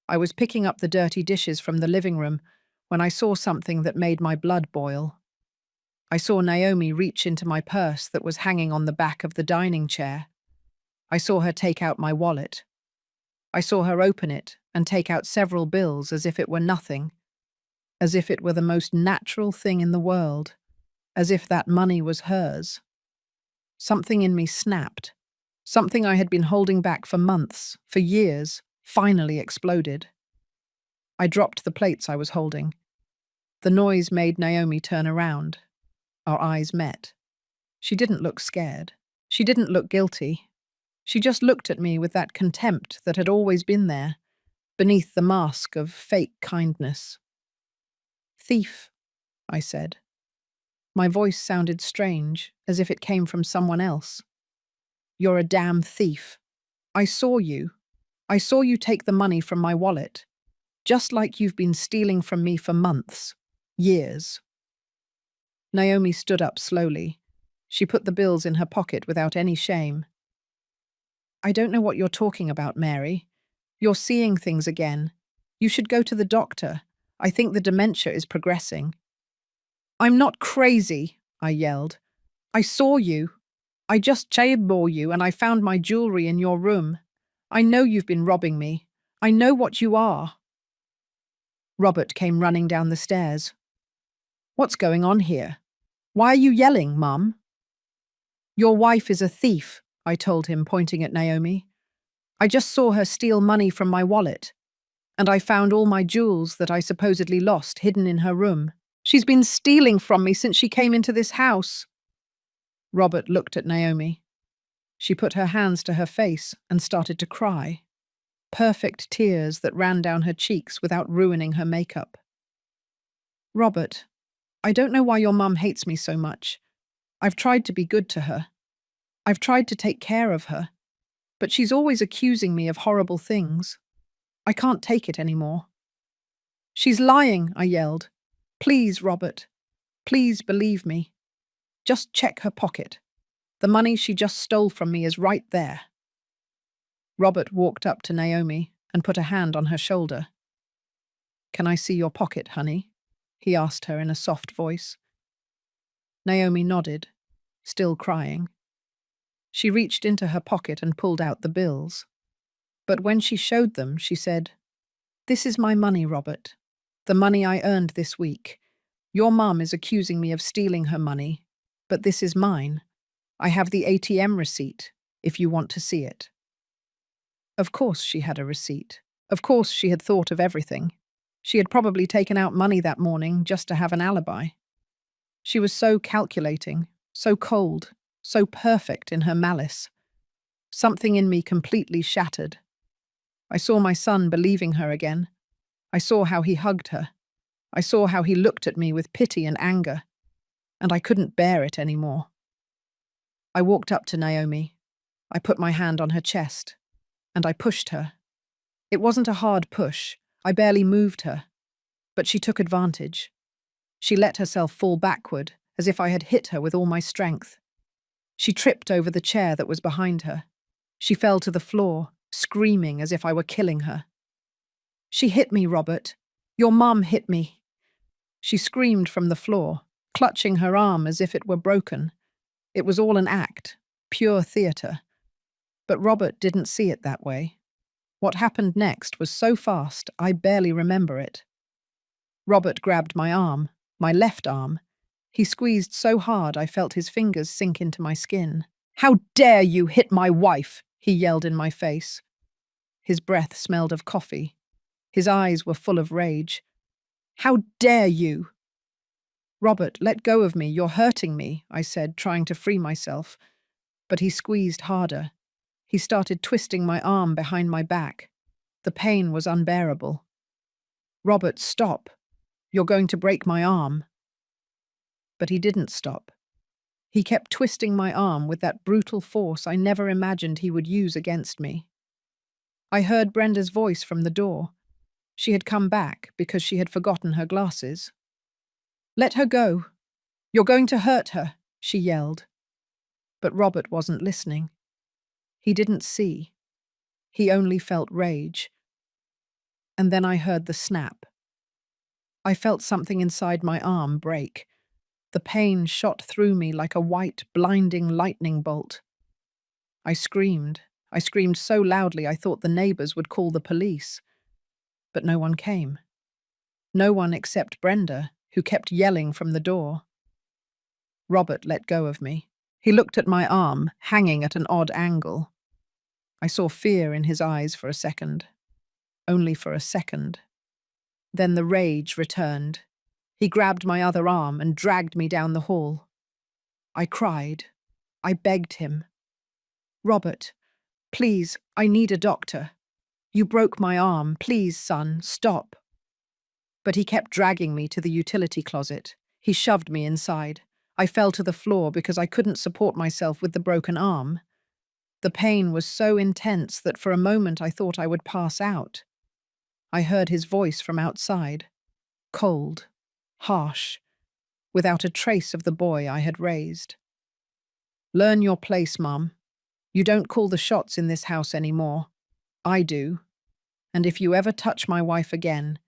I was picking up the dirty dishes from the living room when I saw something that made my blood boil. I saw Naomi reach into my purse that was hanging on the back of the dining chair. I saw her take out my wallet. I saw her open it and take out several bills as if it were nothing, as if it were the most natural thing in the world, as if that money was hers. Something in me snapped. Something I had been holding back for months, for years, finally exploded. I dropped the plates I was holding. The noise made Naomi turn around. Our eyes met. She didn't look scared. She didn't look guilty. She just looked at me with that contempt that had always been there, beneath the mask of fake kindness. "Thief," I said. My voice sounded strange, as if it came from someone else. "You're a damn thief. I saw you. I saw you take the money from my wallet, just like you've been stealing from me for months, years." Naomi stood up slowly. She put the bills in her pocket without any shame. "I don't know what you're talking about, Mary. You're seeing things again. You should go to the doctor. I think the dementia is progressing." "I'm not crazy," I yelled. "I saw you. I just saw you and I found my jewelry in your room. I know you've been robbing me. I know what you are." Robert came running down the stairs. "What's going on here? Why are you yelling, Mum?" "Your wife is a thief," I told him, pointing at Naomi. "I just saw her steal money from my wallet, and I found all my jewels that I supposedly lost hidden in her room. She's been stealing from me since she came into this house." Robert looked at Naomi. She put her hands to her face and started to cry. Perfect tears that ran down her cheeks without ruining her makeup. "Robert, I don't know why your mum hates me so much. I've tried to be good to her. I've tried to take care of her. But she's always accusing me of horrible things. I can't take it anymore." "She's lying," I yelled. "Please, Robert. Please believe me. Just check her pocket. The money she just stole from me is right there." Robert walked up to Naomi and put a hand on her shoulder. "Can I see your pocket, honey?" he asked her in a soft voice. Naomi nodded, still crying. She reached into her pocket and pulled out the bills. But when she showed them, she said, "This is my money, Robert. The money I earned this week. Your mum is accusing me of stealing her money, but this is mine. I have the ATM receipt, if you want to see it." Of course she had a receipt. Of course she had thought of everything. She had probably taken out money that morning just to have an alibi. She was so calculating, so cold, so perfect in her malice. Something in me completely shattered. I saw my son believing her again. I saw how he hugged her. I saw how he looked at me with pity and anger, and I couldn't bear it anymore. I walked up to Naomi. I put my hand on her chest, and I pushed her. It wasn't a hard push. I barely moved her. But she took advantage. She let herself fall backward, as if I had hit her with all my strength. She tripped over the chair that was behind her. She fell to the floor, screaming as if I were killing her. "She hit me, Robert. Your mum hit me." She screamed from the floor, clutching her arm as if it were broken. It was all an act, pure theatre. But Robert didn't see it that way. What happened next was so fast, I barely remember it. Robert grabbed my arm, my left arm. He squeezed so hard I felt his fingers sink into my skin. "How dare you hit my wife?" he yelled in my face. His breath smelled of coffee. His eyes were full of rage. "How dare you?" "Robert, let go of me. You're hurting me," I said, trying to free myself. But he squeezed harder. He started twisting my arm behind my back. The pain was unbearable. "Robert, stop. You're going to break my arm." But he didn't stop. He kept twisting my arm with that brutal force I never imagined he would use against me. I heard Brenda's voice from the door. She had come back because she had forgotten her glasses. "Let her go. You're going to hurt her," she yelled. But Robert wasn't listening. He didn't see. He only felt rage. And then I heard the snap. I felt something inside my arm break. The pain shot through me like a white, blinding lightning bolt. I screamed. I screamed so loudly I thought the neighbors would call the police. But no one came. No one except Brenda, who kept yelling from the door. Robert let go of me. He looked at my arm, hanging at an odd angle. I saw fear in his eyes for a second. Only for a second. Then the rage returned. He grabbed my other arm and dragged me down the hall. I cried. I begged him. "Robert, please, I need a doctor. You broke my arm. Please, son, stop." But he kept dragging me to the utility closet. He shoved me inside. I fell to the floor because I couldn't support myself with the broken arm. The pain was so intense that for a moment I thought I would pass out. I heard his voice from outside, cold, harsh, without a trace of the boy I had raised. "Learn your place, Mum. You don't call the shots in this house anymore. I do. And if you ever touch my wife again,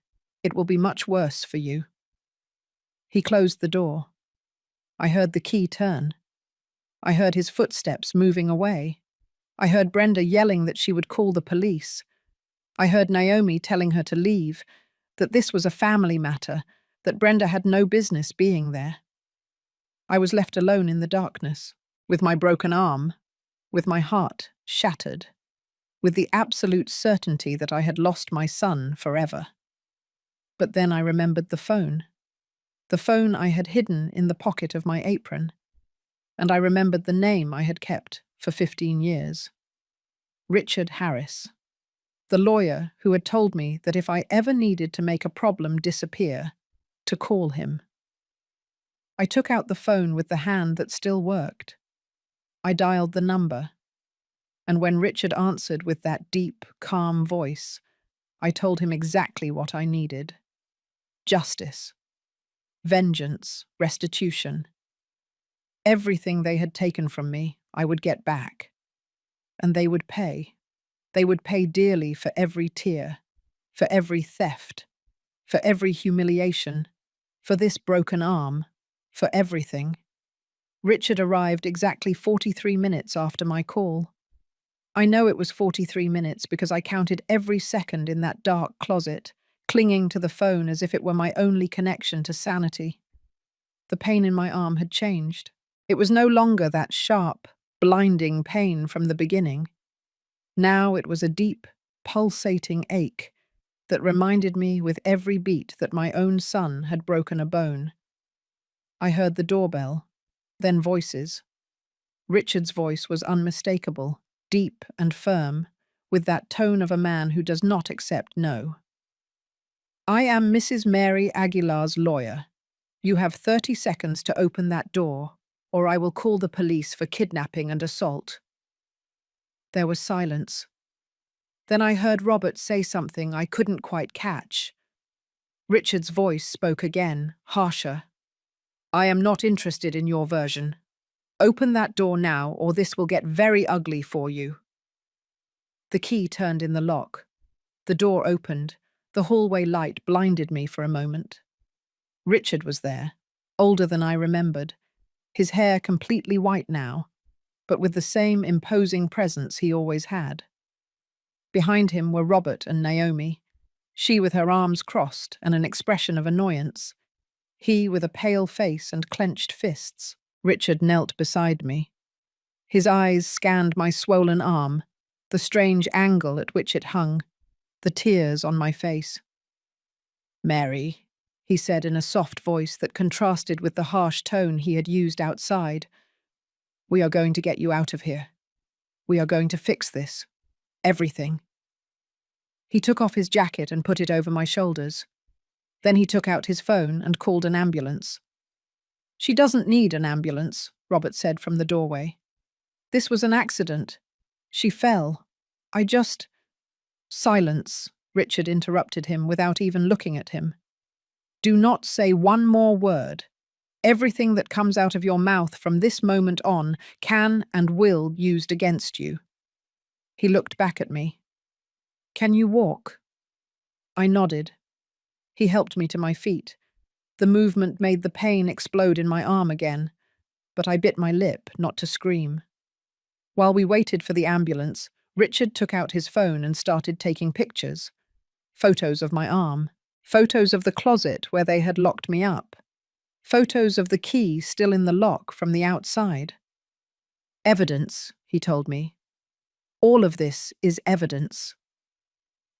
it will be much worse for you." He closed the door. I heard the key turn. I heard his footsteps moving away. I heard Brenda yelling that she would call the police. I heard Naomi telling her to leave, that this was a family matter, that Brenda had no business being there. I was left alone in the darkness, with my broken arm, with my heart shattered, with the absolute certainty that I had lost my son forever. But then I remembered the phone I had hidden in the pocket of my apron, and I remembered the name I had kept for 15 years. Richard Harris, the lawyer who had told me that if I ever needed to make a problem disappear, to call him. I took out the phone with the hand that still worked. I dialed the number, and when Richard answered with that deep, calm voice, I told him exactly what I needed. Justice. Vengeance. Restitution. Everything they had taken from me, I would get back. And they would pay. They would pay dearly for every tear, for every theft, for every humiliation, for this broken arm, for everything. Richard arrived exactly 43 minutes after my call. I know it was 43 minutes because I counted every second in that dark closet, clinging to the phone as if it were my only connection to sanity. The pain in my arm had changed. It was no longer that sharp, blinding pain from the beginning. Now it was a deep, pulsating ache that reminded me with every beat that my own son had broken a bone. I heard the doorbell, then voices. Richard's voice was unmistakable, deep and firm, with that tone of a man who does not accept no. "I am Mrs. Mary Aguilar's lawyer. You have 30 seconds to open that door, or I will call the police for kidnapping and assault." There was silence. Then I heard Robert say something I couldn't quite catch. Richard's voice spoke again, harsher. "I am not interested in your version. Open that door now, or this will get very ugly for you." The key turned in the lock. The door opened. The hallway light blinded me for a moment. Richard was there, older than I remembered, his hair completely white now, but with the same imposing presence he always had. Behind him were Robert and Naomi, she with her arms crossed and an expression of annoyance, he with a pale face and clenched fists. Richard knelt beside me. His eyes scanned my swollen arm, the strange angle at which it hung, the tears on my face. "Mary," he said in a soft voice that contrasted with the harsh tone he had used outside, "we are going to get you out of here. We are going to fix this. Everything." He took off his jacket and put it over my shoulders. Then he took out his phone and called an ambulance. "She doesn't need an ambulance," Robert said from the doorway. "This was an accident. She fell. I just—" "Silence," Richard interrupted him without even looking at him. "Do not say one more word. Everything that comes out of your mouth from this moment on can and will be used against you." He looked back at me. "Can you walk?" I nodded. He helped me to my feet. The movement made the pain explode in my arm again, but I bit my lip not to scream. While we waited for the ambulance, Richard took out his phone and started taking pictures. Photos of my arm. Photos of the closet where they had locked me up. Photos of the key still in the lock from the outside. "Evidence," he told me. "All of this is evidence."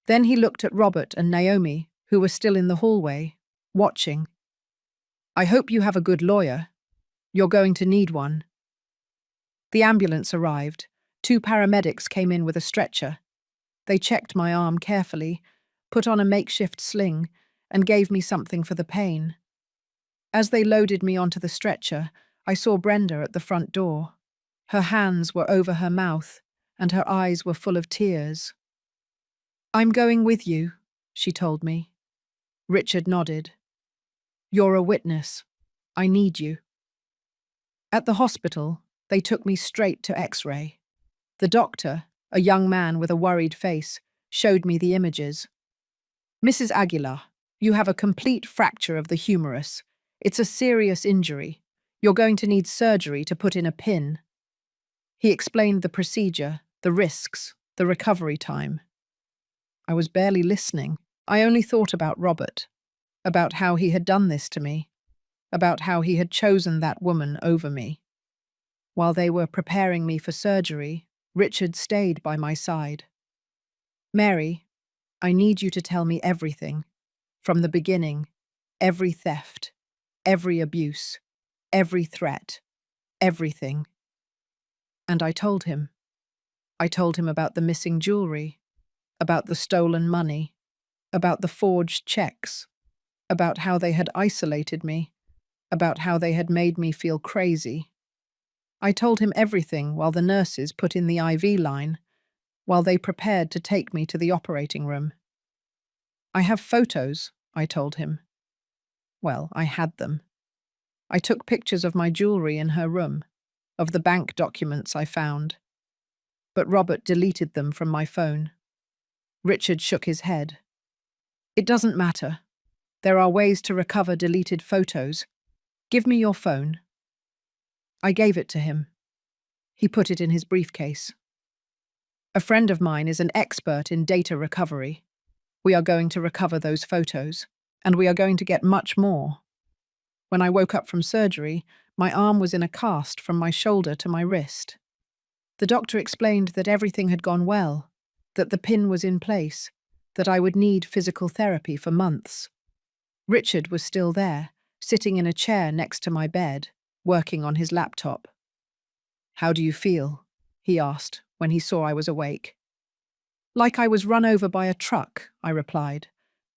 Then he looked at Robert and Naomi, who were still in the hallway, watching. "I hope you have a good lawyer. You're going to need one." The ambulance arrived. 2 paramedics came in with a stretcher. They checked my arm carefully, put on a makeshift sling, and gave me something for the pain. As they loaded me onto the stretcher, I saw Brenda at the front door. Her hands were over her mouth, and her eyes were full of tears. "I'm going with you," she told me. Richard nodded. "You're a witness. I need you." At the hospital, they took me straight to X-ray. The doctor, a young man with a worried face, showed me the images. "Mrs. Aguilar, you have a complete fracture of the humerus. It's a serious injury. You're going to need surgery to put in a pin." He explained the procedure, the risks, the recovery time. I was barely listening. I only thought about Robert, about how he had done this to me, about how he had chosen that woman over me. While they were preparing me for surgery, Richard stayed by my side. "Mary, I need you to tell me everything. From the beginning, every theft, every abuse, every threat, everything." And I told him. I told him about the missing jewelry, about the stolen money, about the forged checks, about how they had isolated me, about how they had made me feel crazy. I told him everything while the nurses put in the IV line, while they prepared to take me to the operating room. "I have photos," I told him. Well, I had them. I took pictures of my jewelry in her room, of the bank documents I found. But Robert deleted them from my phone. Richard shook his head. "It doesn't matter. There are ways to recover deleted photos. Give me your phone." I gave it to him. He put it in his briefcase. "A friend of mine is an expert in data recovery. We are going to recover those photos, and we are going to get much more." When I woke up from surgery, my arm was in a cast from my shoulder to my wrist. The doctor explained that everything had gone well, that the pin was in place, that I would need physical therapy for months. Richard was still there, sitting in a chair next to my bed, working on his laptop. "How do you feel?" he asked when he saw I was awake. "Like I was run over by a truck," I replied.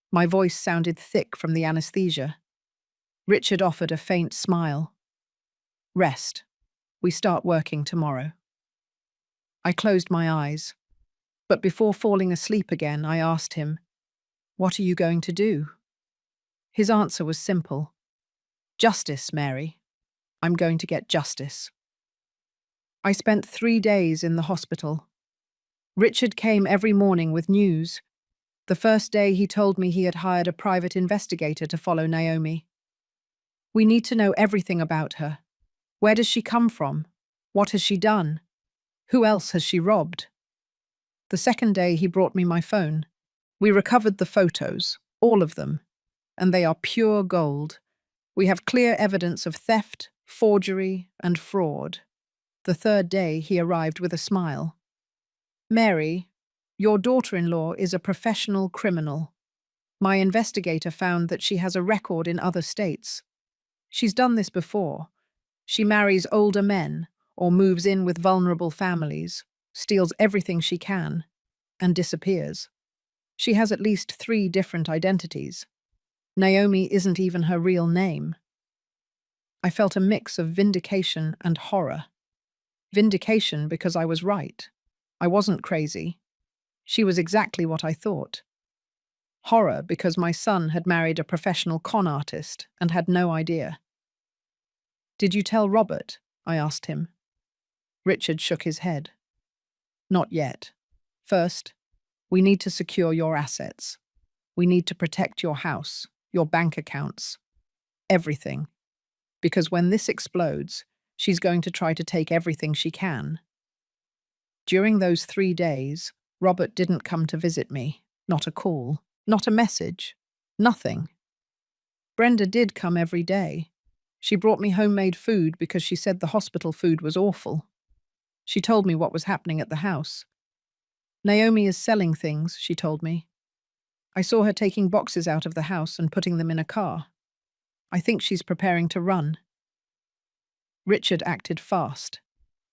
My voice sounded thick from the anesthesia. Richard offered a faint smile. "Rest. We start working tomorrow." I closed my eyes, but before falling asleep again, I asked him, "What are you going to do?" His answer was simple. "Justice, Mary. I'm going to get justice." I spent 3 days in the hospital. Richard came every morning with news. The first day he told me he had hired a private investigator to follow Naomi. "We need to know everything about her. Where does she come from? What has she done? Who else has she robbed?" The second day he brought me my phone. We recovered the photos, all of them, and they are pure gold. We have clear evidence of theft, forgery, and fraud. The third day he arrived with a smile. Mary, your daughter-in-law is a professional criminal. My investigator found that she has a record in other states. She's done this before. She marries older men or moves in with vulnerable families, steals everything she can, and disappears. She has at least 3 different identities. Naomi isn't even her real name. I felt a mix of vindication and horror. Vindication because I was right. I wasn't crazy. She was exactly what I thought. Horror because my son had married a professional con artist and had no idea. "Did you tell Robert?" I asked him. Richard shook his head. "Not yet. First, we need to secure your assets. We need to protect your house, your bank accounts, everything. Because when this explodes, she's going to try to take everything she can." During those 3 days, Robert didn't come to visit me. Not a call, not a message, nothing. Brenda did come every day. She brought me homemade food because she said the hospital food was awful. She told me what was happening at the house. "Naomi is selling things," she told me. "I saw her taking boxes out of the house and putting them in a car. I think she's preparing to run." Richard acted fast.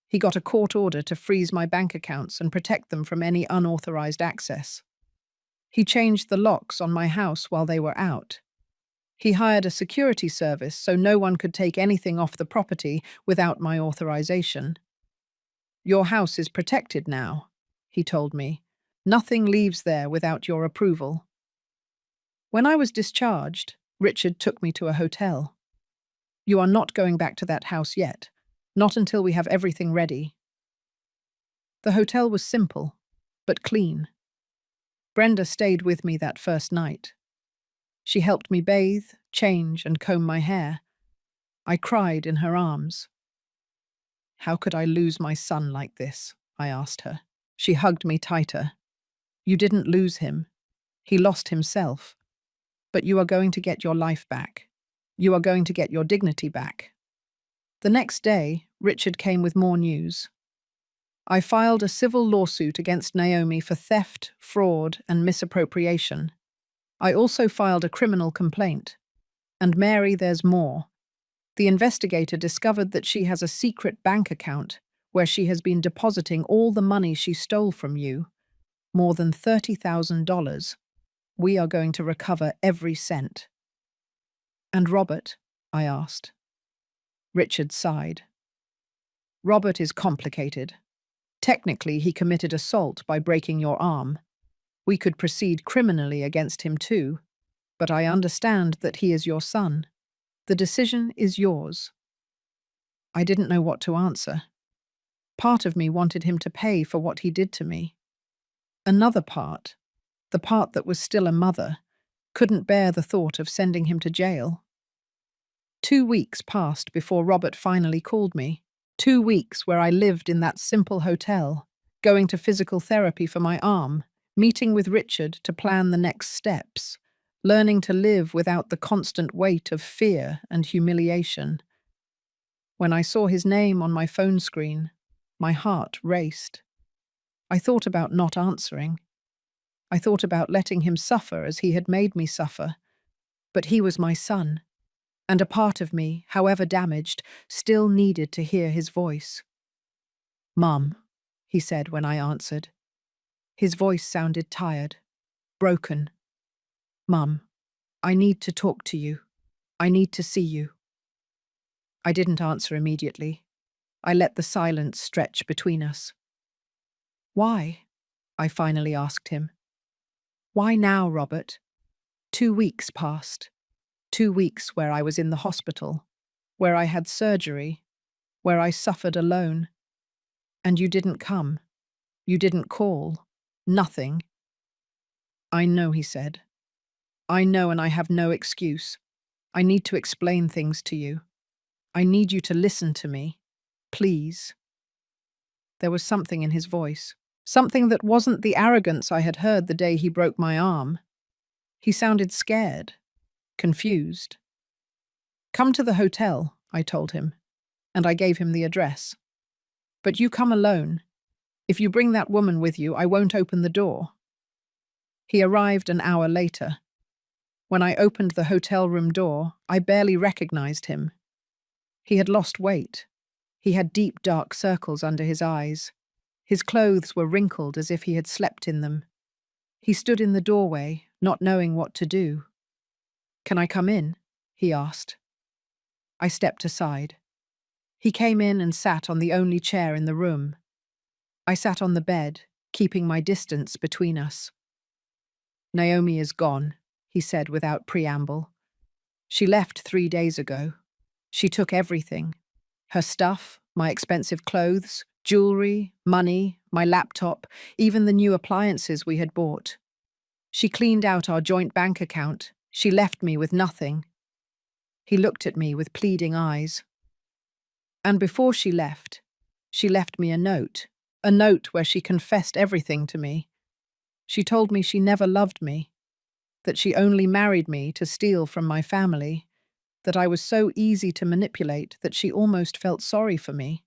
He got a court order to freeze my bank accounts and protect them from any unauthorized access. He changed the locks on my house while they were out. He hired a security service so no one could take anything off the property without my authorization. "Your house is protected now," he told me. "Nothing leaves there without your approval." When I was discharged, Richard took me to a hotel. "You are not going back to that house yet, not until we have everything ready." The hotel was simple, but clean. Brenda stayed with me that first night. She helped me bathe, change, and comb my hair. I cried in her arms. "How could I lose my son like this?" I asked her. She hugged me tighter. "You didn't lose him. He lost himself. But you are going to get your life back. You are going to get your dignity back." The next day, Richard came with more news. I filed a civil lawsuit against Naomi for theft, fraud, and misappropriation. I also filed a criminal complaint. And Mary, there's more. The investigator discovered that she has a secret bank account where she has been depositing all the money she stole from you, more than $30,000. We are going to recover every cent. "And Robert?" I asked. Richard sighed. "Robert is complicated. Technically, he committed assault by breaking your arm. We could proceed criminally against him too, but I understand that he is your son. The decision is yours." I didn't know what to answer. Part of me wanted him to pay for what he did to me. Another part, the part that was still a mother, couldn't bear the thought of sending him to jail. 2 weeks passed before Robert finally called me. 2 weeks where I lived in that simple hotel, going to physical therapy for my arm, meeting with Richard to plan the next steps, learning to live without the constant weight of fear and humiliation. When I saw his name on my phone screen, my heart raced. I thought about not answering. I thought about letting him suffer as he had made me suffer. But he was my son, and a part of me, however damaged, still needed to hear his voice. "Mum," he said when I answered. His voice sounded tired, broken. "Mum, I need to talk to you. I need to see you." I didn't answer immediately. I let the silence stretch between us. "Why?" I finally asked him. "Why now, Robert? 2 weeks passed. 2 weeks where I was in the hospital, where I had surgery, where I suffered alone. And you didn't come. You didn't call. Nothing." "I know," he said. "I know, and I have no excuse. I need to explain things to you. I need you to listen to me. Please." There was something in his voice. Something that wasn't the arrogance I had heard the day he broke my arm. He sounded scared, confused. "Come to the hotel," I told him, and I gave him the address. "But you come alone. If you bring that woman with you, I won't open the door. He arrived an hour later. When I opened the hotel room door, I barely recognized him. He had lost weight. He had deep, dark circles under his eyes. His clothes were wrinkled as if he had slept in them. He stood in the doorway, not knowing what to do. "Can I come in?" he asked. I stepped aside. He came in and sat on the only chair in the room. I sat on the bed, keeping my distance between us. "Naomi is gone," he said without preamble. "She left 3 days ago. She took everything. Her stuff, my expensive clothes, jewelry, money, my laptop, even the new appliances we had bought. She cleaned out our joint bank account. She left me with nothing." He looked at me with pleading eyes. "And before she left me a note where she confessed everything to me. She told me she never loved me, that she only married me to steal from my family, that I was so easy to manipulate that she almost felt sorry for me."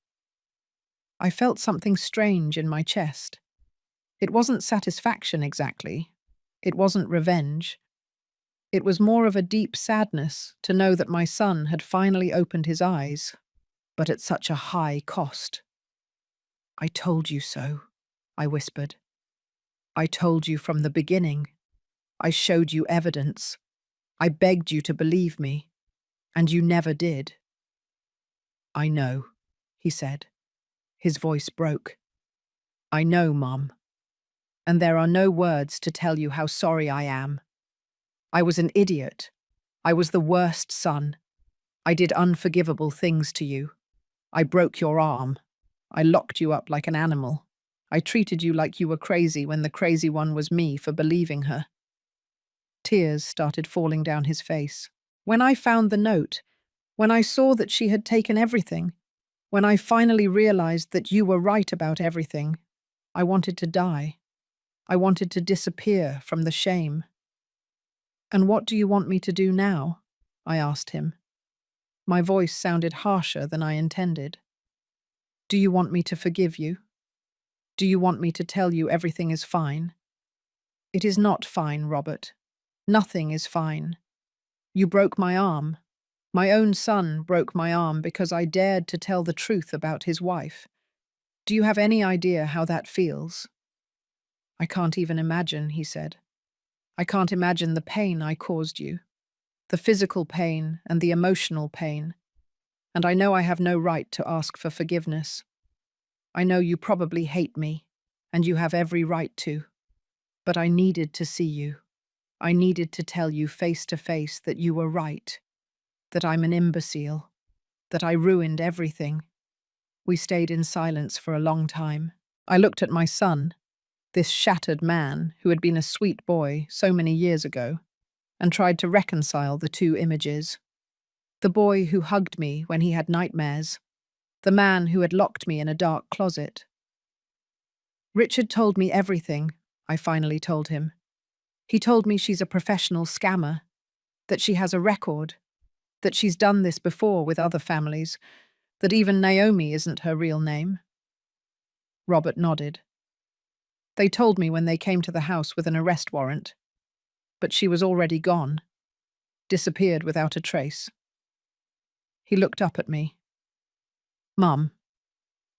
I felt something strange in my chest. It wasn't satisfaction exactly. It wasn't revenge. It was more of a deep sadness to know that my son had finally opened his eyes, but at such a high cost. "I told you so," I whispered. "I told you from the beginning. I showed you evidence. I begged you to believe me, and you never did." "I know," he said. His voice broke. "I know, Mom. And there are no words to tell you how sorry I am. I was an idiot. I was the worst son. I did unforgivable things to you. I broke your arm. I locked you up like an animal. I treated you like you were crazy when the crazy one was me for believing her." Tears started falling down his face. "When I found the note, when I saw that she had taken everything, when I finally realized that you were right about everything, I wanted to die. I wanted to disappear from the shame." "And what do you want me to do now?" I asked him. My voice sounded harsher than I intended. "Do you want me to forgive you? Do you want me to tell you everything is fine?" "It is not fine, Robert. Nothing is fine. You broke my arm. My own son broke my arm because I dared to tell the truth about his wife. Do you have any idea how that feels?" "I can't even imagine," he said. "I can't imagine the pain I caused you, the physical pain and the emotional pain. And I know I have no right to ask for forgiveness. I know you probably hate me, and you have every right to. But I needed to see you. I needed to tell you face to face that you were right, that I'm an imbecile, that I ruined everything." We stayed in silence for a long time. I looked at my son, this shattered man who had been a sweet boy so many years ago, and tried to reconcile the two images. The boy who hugged me when he had nightmares, the man who had locked me in a dark closet. "Richard told me everything," I finally told him. "He told me she's a professional scammer, that she has a record, that she's done this before with other families, that even Naomi isn't her real name." Robert nodded. "They told me when they came to the house with an arrest warrant, but she was already gone, disappeared without a trace." He looked up at me. "Mum,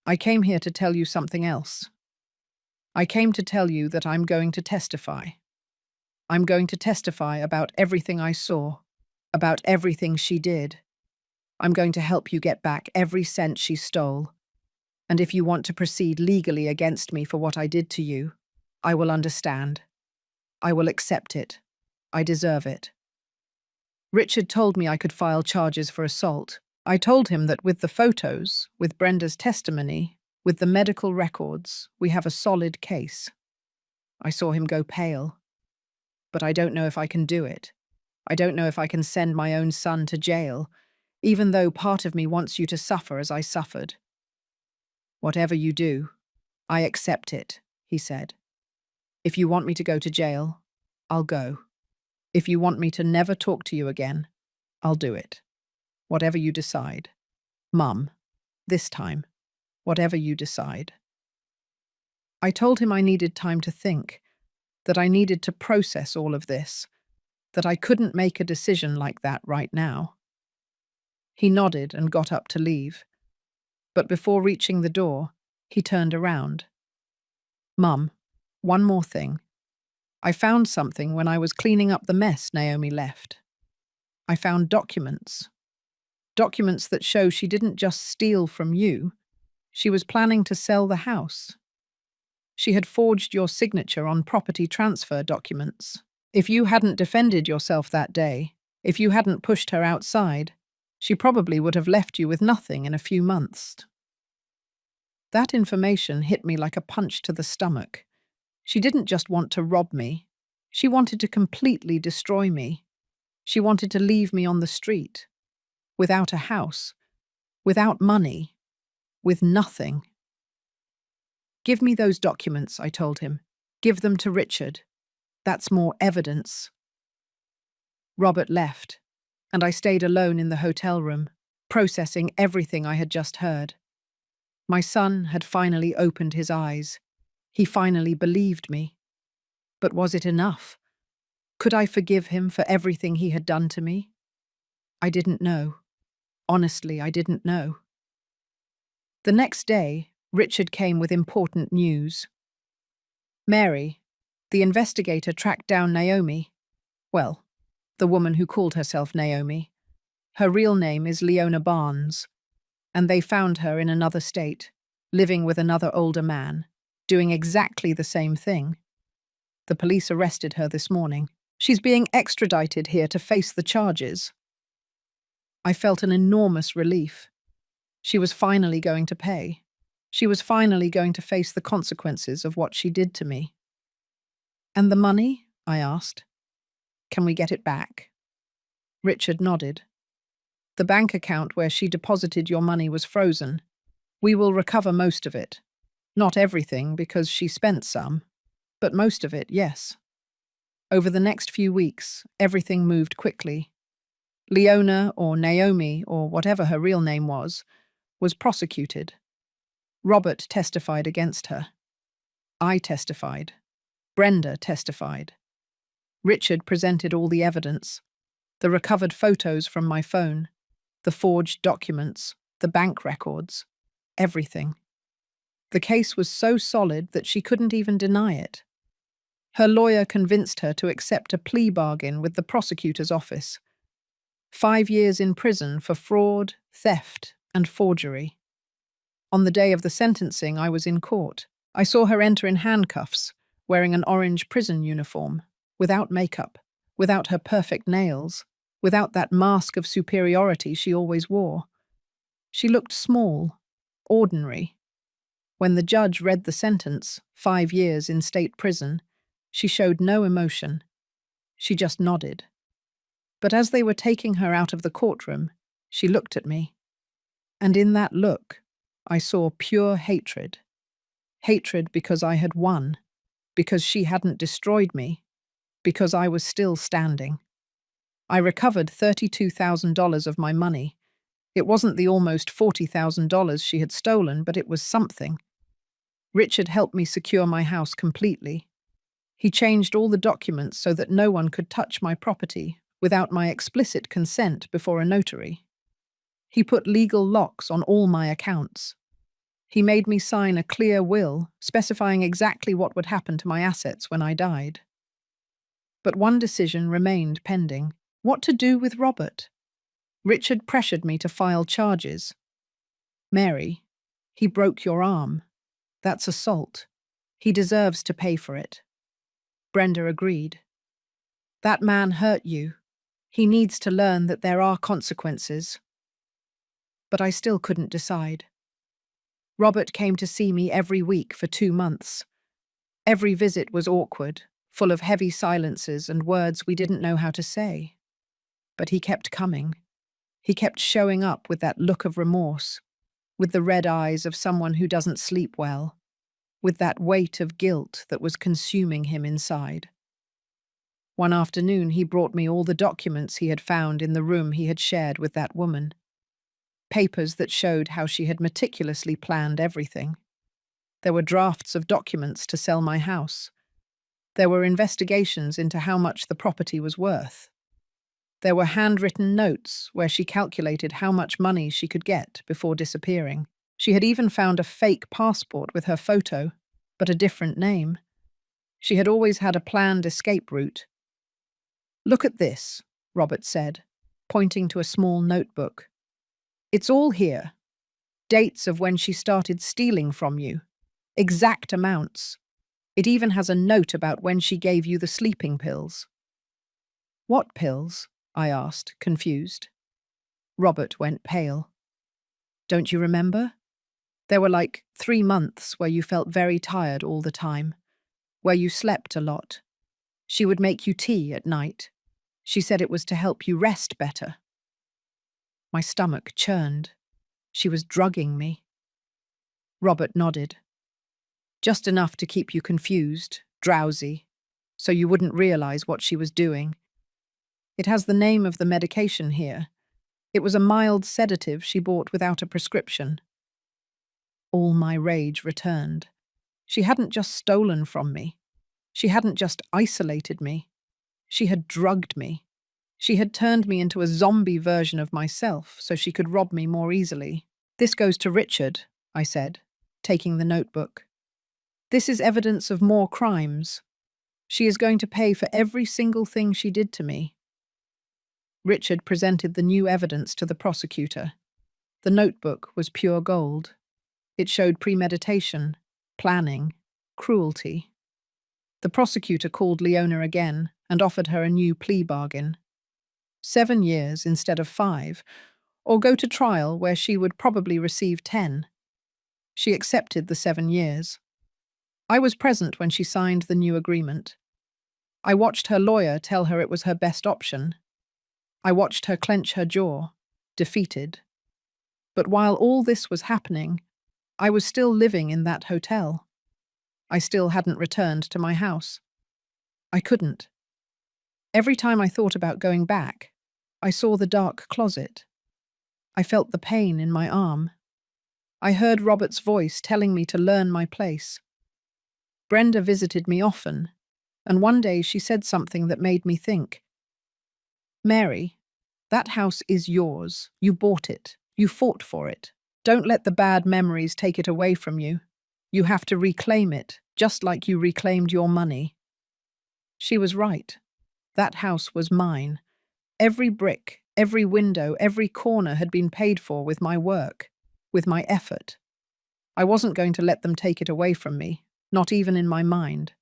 I came here to tell you something else. I came to tell you that I'm going to testify. I'm going to testify about everything I saw, about everything she did. I'm going to help you get back every cent she stole. And if you want to proceed legally against me for what I did to you, I will understand. I will accept it. I deserve it." Richard told me I could file charges for assault. I told him that with the photos, with Brenda's testimony, with the medical records, we have a solid case. I saw him go pale. "But I don't know if I can do it. I don't know if I can send my own son to jail, even though part of me wants you to suffer as I suffered." "Whatever you do, I accept it," he said. "If you want me to go to jail, I'll go. If you want me to never talk to you again, I'll do it. Whatever you decide. Mum, this time, whatever you decide." I told him I needed time to think, that I needed to process all of this, that I couldn't make a decision like that right now. He nodded and got up to leave. But before reaching the door, he turned around. Mum, one more thing. I found something when I was cleaning up the mess Naomi left. I found documents. Documents that show she didn't just steal from you, she was planning to sell the house. She had forged your signature on property transfer documents. If you hadn't defended yourself that day, if you hadn't pushed her outside, she probably would have left you with nothing in a few months. That information hit me like a punch to the stomach. She didn't just want to rob me. She wanted to completely destroy me. She wanted to leave me on the street, without a house, without money, with nothing. Give me those documents, I told him. Give them to Richard. That's more evidence. Robert left, and I stayed alone in the hotel room, processing everything I had just heard. My son had finally opened his eyes. He finally believed me. But was it enough? Could I forgive him for everything he had done to me? I didn't know. Honestly, I didn't know. The next day, Richard came with important news. Mary, the investigator, tracked down Naomi. Well, the woman who called herself Naomi. Her real name is Leona Barnes, and they found her in another state, living with another older man, doing exactly the same thing. The police arrested her this morning. She's being extradited here to face the charges. I felt an enormous relief. She was finally going to pay. She was finally going to face the consequences of what she did to me. And the money? I asked. Can we get it back? Richard nodded. The bank account where she deposited your money was frozen. We will recover most of it. Not everything, because she spent some, but most of it, yes. Over the next few weeks, everything moved quickly. Leona, or Naomi, or whatever her real name was prosecuted. Robert testified against her. I testified. Brenda testified. Richard presented all the evidence, the recovered photos from my phone, the forged documents, the bank records, everything. The case was so solid that she couldn't even deny it. Her lawyer convinced her to accept a plea bargain with the prosecutor's office. 5 years in prison for fraud, theft, and forgery. On the day of the sentencing, I was in court. I saw her enter in handcuffs, wearing an orange prison uniform, without makeup, without her perfect nails, without that mask of superiority she always wore. She looked small, ordinary. When the judge read the sentence, 5 years in state prison, she showed no emotion. She just nodded. But as they were taking her out of the courtroom, she looked at me. And in that look, I saw pure hatred. Hatred because I had won, because she hadn't destroyed me, because I was still standing. I recovered $32,000 of my money. It wasn't the almost $40,000 she had stolen, but it was something. Richard helped me secure my house completely. He changed all the documents so that no one could touch my property without my explicit consent before a notary. He put legal locks on all my accounts. He made me sign a clear will specifying exactly what would happen to my assets when I died. But one decision remained pending. What to do with Robert? Richard pressured me to file charges. Mary, he broke your arm. That's assault. He deserves to pay for it. Brenda agreed. That man hurt you. He needs to learn that there are consequences. But I still couldn't decide. Robert came to see me every week for 2 months. Every visit was awkward, full of heavy silences and words we didn't know how to say. But he kept coming. He kept showing up with that look of remorse, with the red eyes of someone who doesn't sleep well, with that weight of guilt that was consuming him inside. One afternoon, he brought me all the documents he had found in the room he had shared with that woman. Papers that showed how she had meticulously planned everything. There were drafts of documents to sell my house. There were investigations into how much the property was worth. There were handwritten notes where she calculated how much money she could get before disappearing. She had even found a fake passport with her photo, but a different name. She had always had a planned escape route. "Look at this," Robert said, pointing to a small notebook. "It's all here. Dates of when she started stealing from you. Exact amounts. It even has a note about when she gave you the sleeping pills." "What pills?" I asked, confused. Robert went pale. "Don't you remember? There were like 3 months where you felt very tired all the time, where you slept a lot. She would make you tea at night. She said it was to help you rest better." My stomach churned. She was drugging me. Robert nodded. "Just enough to keep you confused, drowsy, so you wouldn't realize what she was doing. It has the name of the medication here. It was a mild sedative she bought without a prescription." All my rage returned. She hadn't just stolen from me. She hadn't just isolated me. She had drugged me. She had turned me into a zombie version of myself so she could rob me more easily. "This goes to Richard," I said, taking the notebook. "This is evidence of more crimes. She is going to pay for every single thing she did to me." Richard presented the new evidence to the prosecutor. The notebook was pure gold. It showed premeditation, planning, cruelty. The prosecutor called Leona again and offered her a new plea bargain. 7 years instead of 5, or go to trial where she would probably receive 10. She accepted the 7 years. I was present when she signed the new agreement. I watched her lawyer tell her it was her best option. I watched her clench her jaw, defeated. But while all this was happening, I was still living in that hotel. I still hadn't returned to my house. I couldn't. Every time I thought about going back, I saw the dark closet. I felt the pain in my arm. I heard Robert's voice telling me to learn my place. Brenda visited me often, and one day she said something that made me think. "Mary, that house is yours. You bought it. You fought for it. Don't let the bad memories take it away from you. You have to reclaim it, just like you reclaimed your money." She was right. That house was mine. Every brick, every window, every corner had been paid for with my work, with my effort. I wasn't going to let them take it away from me, not even in my mind.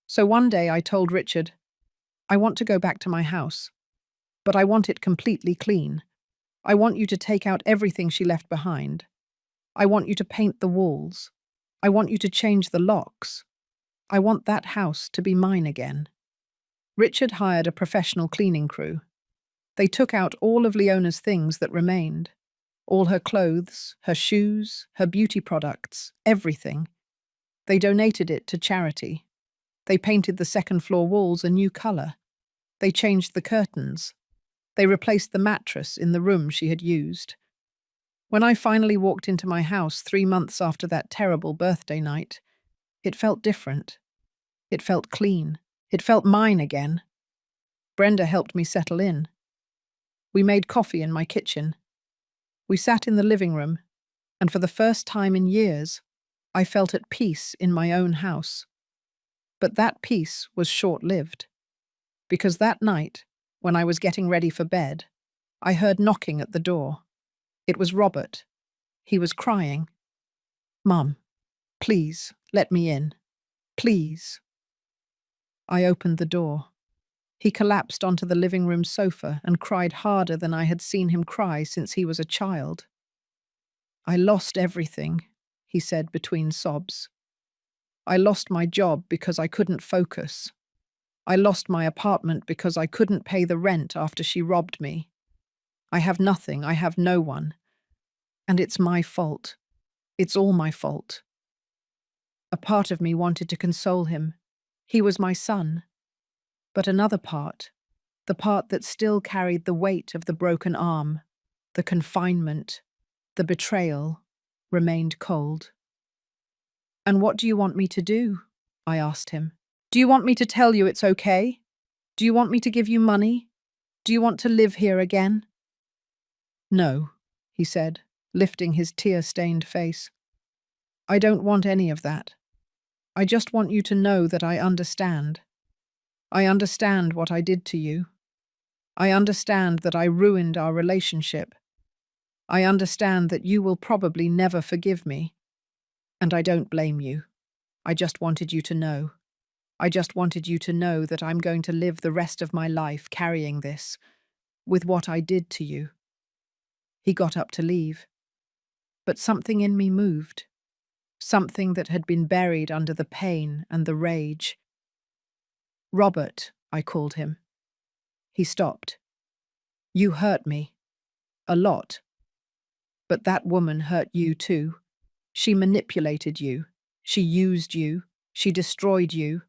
So one day I told Richard, "I want to go back to my house, but I want it completely clean. I want you to take out everything she left behind. I want you to paint the walls. I want you to change the locks. I want that house to be mine again." Richard hired a professional cleaning crew. They took out all of Leona's things that remained. All her clothes, her shoes, her beauty products, everything. They donated it to charity. They painted the second-floor walls a new color. They changed the curtains. They replaced the mattress in the room she had used. When I finally walked into my house 3 months after that terrible birthday night, it felt different. It felt clean. It felt mine again. Brenda helped me settle in. We made coffee in my kitchen. We sat in the living room, and for the first time in years, I felt at peace in my own house. But that peace was short-lived, because that night, when I was getting ready for bed, I heard knocking at the door. It was Robert. He was crying. "Mum, please, let me in. Please." I opened the door. He collapsed onto the living room sofa and cried harder than I had seen him cry since he was a child. "I lost everything," he said between sobs. "I lost my job because I couldn't focus. I lost my apartment because I couldn't pay the rent after she robbed me. I have nothing, I have no one. And it's my fault. It's all my fault." A part of me wanted to console him. He was my son. But another part, the part that still carried the weight of the broken arm, the confinement, the betrayal, remained cold. And what do you want me to do? I asked him. Do you want me to tell you it's okay? Do you want me to give you money? Do you want to live here again? No, he said, lifting his tear-stained face. I don't want any of that. I just want you to know that I understand. I understand what I did to you. I understand that I ruined our relationship. I understand that you will probably never forgive me. And I don't blame you. I just wanted you to know. I just wanted you to know that I'm going to live the rest of my life carrying this, with what I did to you. He got up to leave. But something in me moved. Something that had been buried under the pain and the rage. Robert, I called him. He stopped. You hurt me. A lot. But that woman hurt you too. She manipulated you. She used you. She destroyed you.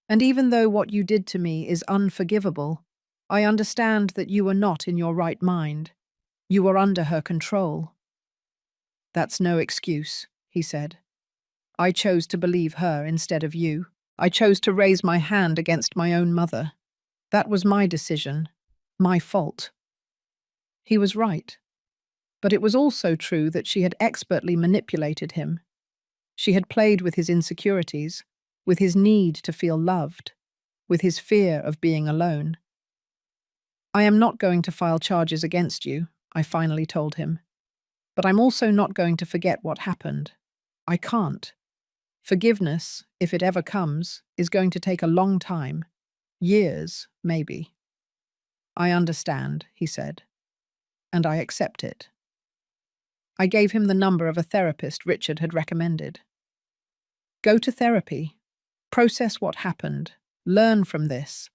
And even though what you did to me is unforgivable, I understand that you were not in your right mind. You were under her control. That's no excuse, he said. I chose to believe her instead of you. I chose to raise my hand against my own mother. That was my decision, my fault. He was right. But it was also true that she had expertly manipulated him. She had played with his insecurities, with his need to feel loved, with his fear of being alone. I am not going to file charges against you, I finally told him. But I'm also not going to forget what happened. I can't. Forgiveness, if it ever comes, is going to take a long time. Years, maybe. I understand, he said. And I accept it. I gave him the number of a therapist Richard had recommended. Go to therapy. Process what happened. Learn from this.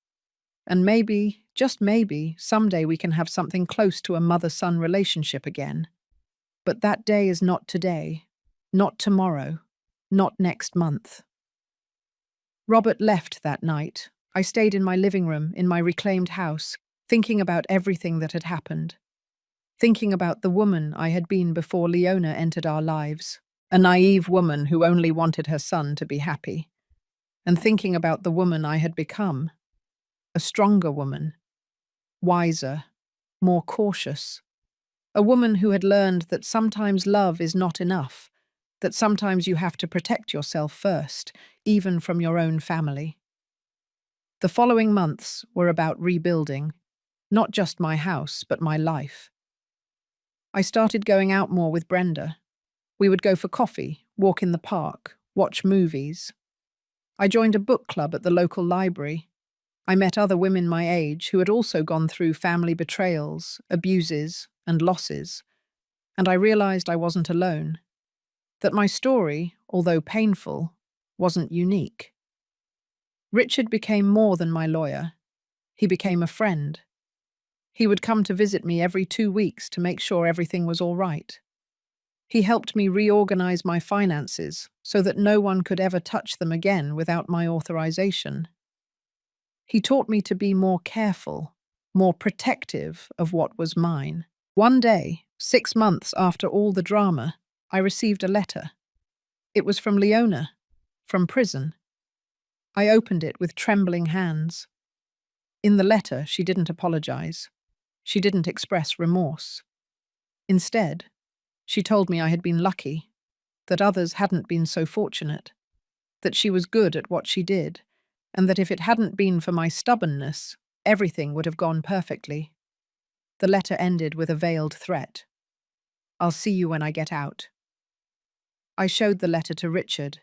And maybe, just maybe, someday we can have something close to a mother-son relationship again. But that day is not today, not tomorrow, not next month. Robert left that night. I stayed in my living room, in my reclaimed house, thinking about everything that had happened. Thinking about the woman I had been before Leona entered our lives, a naive woman who only wanted her son to be happy. And thinking about the woman I had become, a stronger woman, wiser, more cautious. A woman who had learned that sometimes love is not enough, that sometimes you have to protect yourself first, even from your own family. The following months were about rebuilding, not just my house, but my life. I started going out more with Brenda. We would go for coffee, walk in the park, watch movies. I joined a book club at the local library. I met other women my age who had also gone through family betrayals, abuses, and losses, and I realized I wasn't alone, that my story, although painful, wasn't unique. Richard became more than my lawyer. He became a friend. He would come to visit me every 2 weeks to make sure everything was all right. He helped me reorganize my finances so that no one could ever touch them again without my authorization. He taught me to be more careful, more protective of what was mine. One day, 6 months after all the drama, I received a letter. It was from Leona, from prison. I opened it with trembling hands. In the letter, she didn't apologize. She didn't express remorse. Instead, she told me I had been lucky, that others hadn't been so fortunate, that she was good at what she did, and that if it hadn't been for my stubbornness, everything would have gone perfectly. The letter ended with a veiled threat. I'll see you when I get out. I showed the letter to Richard.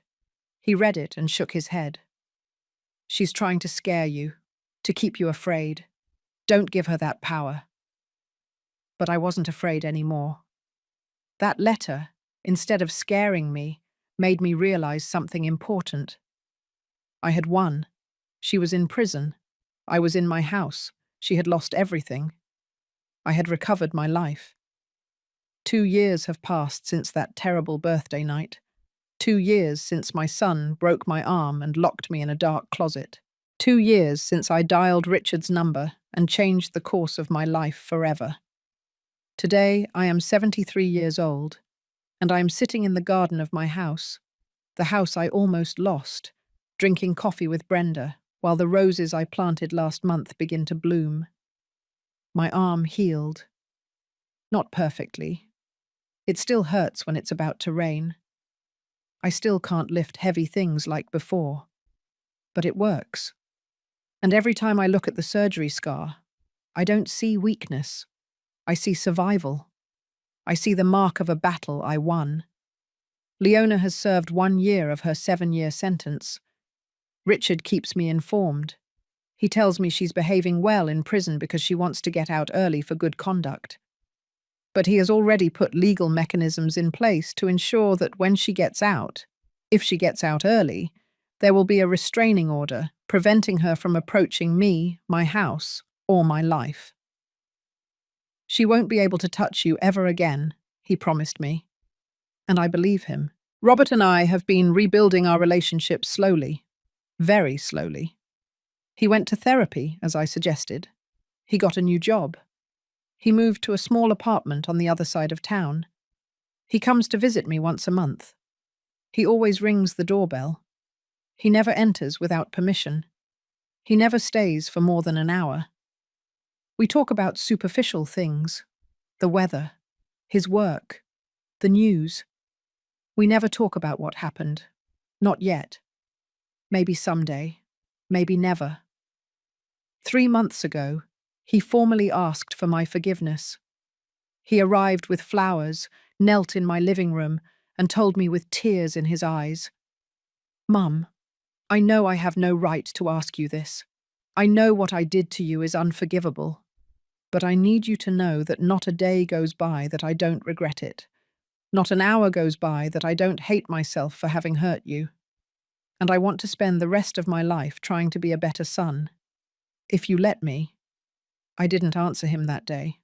He read it and shook his head. She's trying to scare you, to keep you afraid. Don't give her that power. But I wasn't afraid anymore. That letter, instead of scaring me, made me realize something important. I had won. She was in prison. I was in my house. She had lost everything. I had recovered my life. 2 years have passed since that terrible birthday night. 2 years since my son broke my arm and locked me in a dark closet. 2 years since I dialed Richard's number and changed the course of my life forever. Today, I am 73 years old, and I am sitting in the garden of my house. the house I almost lost, drinking coffee with Brenda, while the roses I planted last month begin to bloom. My arm healed. Not perfectly. It still hurts when it's about to rain. I still can't lift heavy things like before. But it works. And every time I look at the surgery scar, I don't see weakness. I see survival. I see the mark of a battle I won. Leona has served 1 year of her 7-year sentence. Richard keeps me informed. He tells me she's behaving well in prison because she wants to get out early for good conduct. But he has already put legal mechanisms in place to ensure that when she gets out, if she gets out early, there will be a restraining order preventing her from approaching me, my house, or my life. She won't be able to touch you ever again, he promised me. And I believe him. Robert and I have been rebuilding our relationship slowly, very slowly. He went to therapy, as I suggested. He got a new job. He moved to a small apartment on the other side of town. He comes to visit me once a month. He always rings the doorbell. He never enters without permission. He never stays for more than an hour. We talk about superficial things, the weather, his work, the news. We never talk about what happened. Not yet. Maybe someday. Maybe never. 3 months ago, he formally asked for my forgiveness. He arrived with flowers, knelt in my living room, and told me with tears in his eyes, "Mum, I know I have no right to ask you this. I know what I did to you is unforgivable. But I need you to know that not a day goes by that I don't regret it. Not an hour goes by that I don't hate myself for having hurt you. And I want to spend the rest of my life trying to be a better son. If you let me." I didn't answer him that day.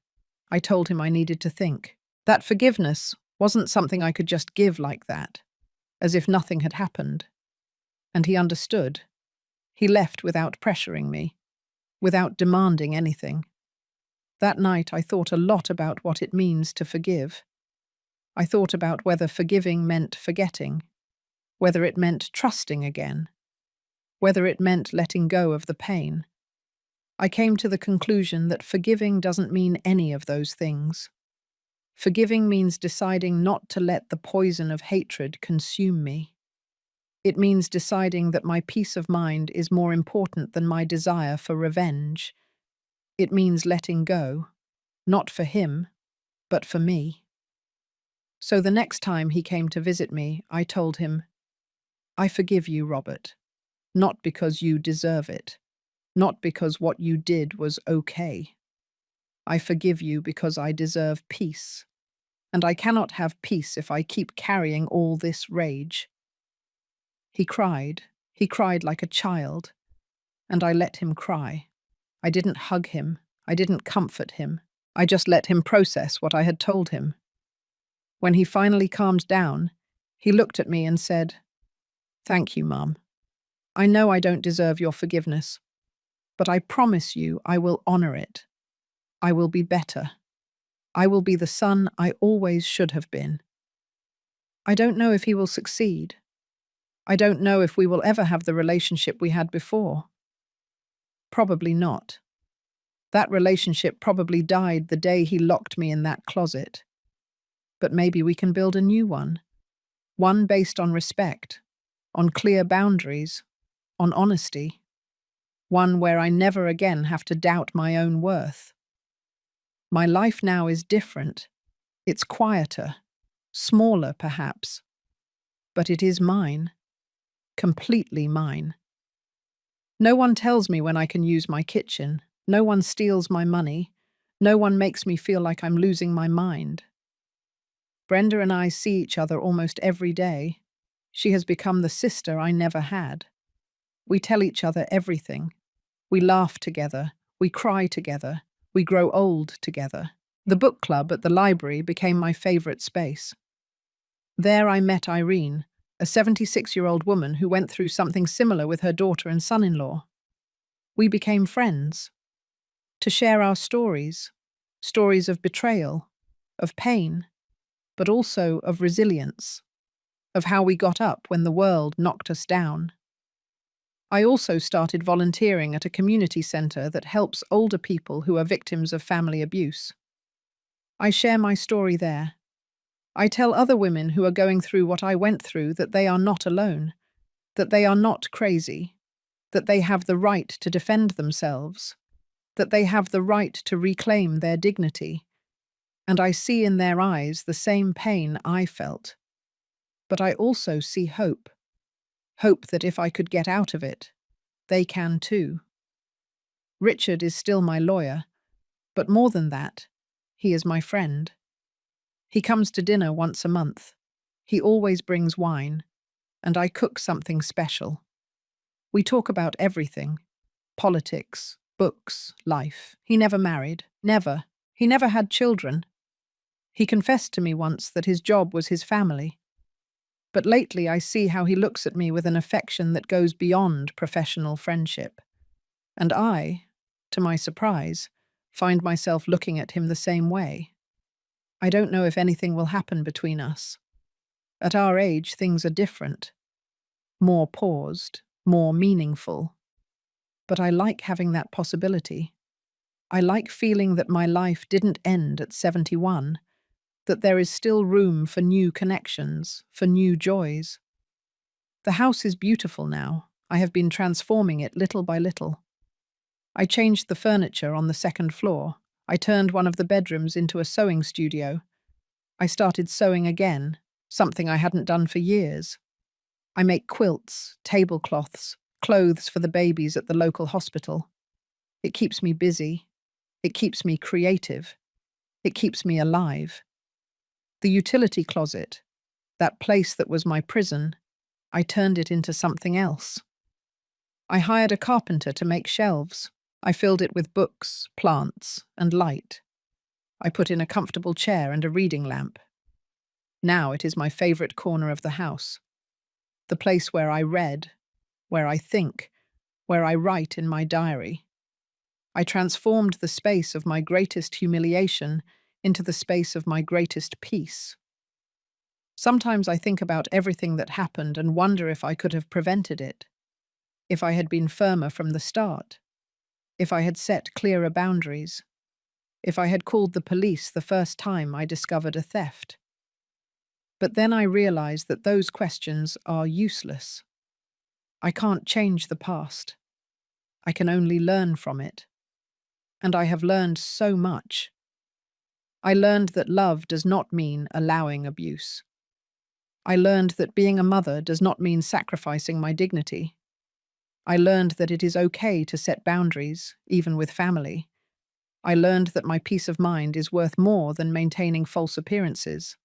I told him I needed to think. That forgiveness wasn't something I could just give like that, as if nothing had happened. And he understood. He left without pressuring me, without demanding anything. That night I thought a lot about what it means to forgive. I thought about whether forgiving meant forgetting, whether it meant trusting again, whether it meant letting go of the pain. I came to the conclusion that forgiving doesn't mean any of those things. Forgiving means deciding not to let the poison of hatred consume me. It means deciding that my peace of mind is more important than my desire for revenge. It means letting go, not for him, but for me. So the next time he came to visit me, I told him, "I forgive you, Robert, not because you deserve it. Not because what you did was okay. I forgive you because I deserve peace. And I cannot have peace if I keep carrying all this rage." He cried. He cried like a child. And I let him cry. I didn't hug him. I didn't comfort him. I just let him process what I had told him. When he finally calmed down, he looked at me and said, "Thank you, Mum. I know I don't deserve your forgiveness. But I promise you I will honor it. I will be better. I will be the son I always should have been." I don't know if he will succeed. I don't know if we will ever have the relationship we had before. Probably not. That relationship probably died the day he locked me in that closet. But maybe we can build a new one. One based on respect, on clear boundaries, on honesty. One where I never again have to doubt my own worth. My life now is different. It's quieter, smaller perhaps, but it is mine, completely mine. No one tells me when I can use my kitchen. No one steals my money. No one makes me feel like I'm losing my mind. Brenda and I see each other almost every day. She has become the sister I never had. We tell each other everything. We laugh together. We cry together. We grow old together. The book club at the library became my favorite space. There I met Irene, a 76-year-old woman who went through something similar with her daughter and son-in-law. We became friends. To share our stories of betrayal, of pain, but also of resilience, of how we got up when the world knocked us down. I also started volunteering at a community center that helps older people who are victims of family abuse. I share my story there. I tell other women who are going through what I went through that they are not alone, that they are not crazy, that they have the right to defend themselves, that they have the right to reclaim their dignity. And I see in their eyes the same pain I felt. But I also see hope. Hope that if I could get out of it, they can too. Richard is still my lawyer, but more than that, he is my friend. He comes to dinner once a month. He always brings wine, and I cook something special. We talk about everything: politics, books, life. He never married. Never. He never had children. He confessed to me once that his job was his family. But lately I see how he looks at me with an affection that goes beyond professional friendship. And I, to my surprise, find myself looking at him the same way. I don't know if anything will happen between us. At our age, things are different. More paused, more meaningful. But I like having that possibility. I like feeling that my life didn't end at 71, that there is still room for new connections, for new joys. The house is beautiful now. I have been transforming it little by little. I changed the furniture on the second floor. I turned one of the bedrooms into a sewing studio. I started sewing again, something I hadn't done for years. I make quilts, tablecloths, clothes for the babies at the local hospital. It keeps me busy. It keeps me creative. It keeps me alive. The utility closet, that place that was my prison, I turned it into something else. I hired a carpenter to make shelves. I filled it with books, plants, and light. I put in a comfortable chair and a reading lamp. Now it is my favorite corner of the house. The place where I read, where I think, where I write in my diary. I transformed the space of my greatest humiliation into the space of my greatest peace. Sometimes I think about everything that happened and wonder if I could have prevented it, if I had been firmer from the start, if I had set clearer boundaries, if I had called the police the first time I discovered a theft. But then I realized that those questions are useless. I can't change the past. I can only learn from it. And I have learned so much. I learned that love does not mean allowing abuse. I learned that being a mother does not mean sacrificing my dignity. I learned that it is okay to set boundaries, even with family. I learned that my peace of mind is worth more than maintaining false appearances.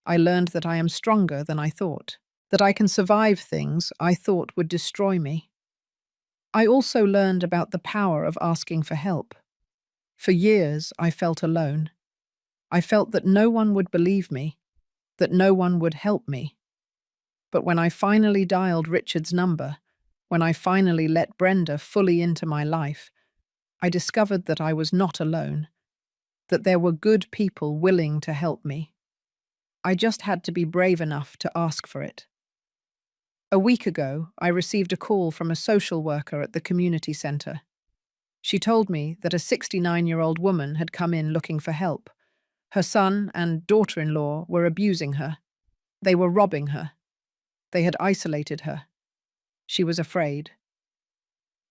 I learned that I am stronger than I thought, that I can survive things I thought would destroy me. I also learned about the power of asking for help. For years, I felt alone. I felt that no one would believe me, that no one would help me. But when I finally dialed Richard's number, when I finally let Brenda fully into my life, I discovered that I was not alone, that there were good people willing to help me. I just had to be brave enough to ask for it. A week ago, I received a call from a social worker at the community center. She told me that a 69-year-old woman had come in looking for help. Her son and daughter-in-law were abusing her. They were robbing her. They had isolated her. She was afraid.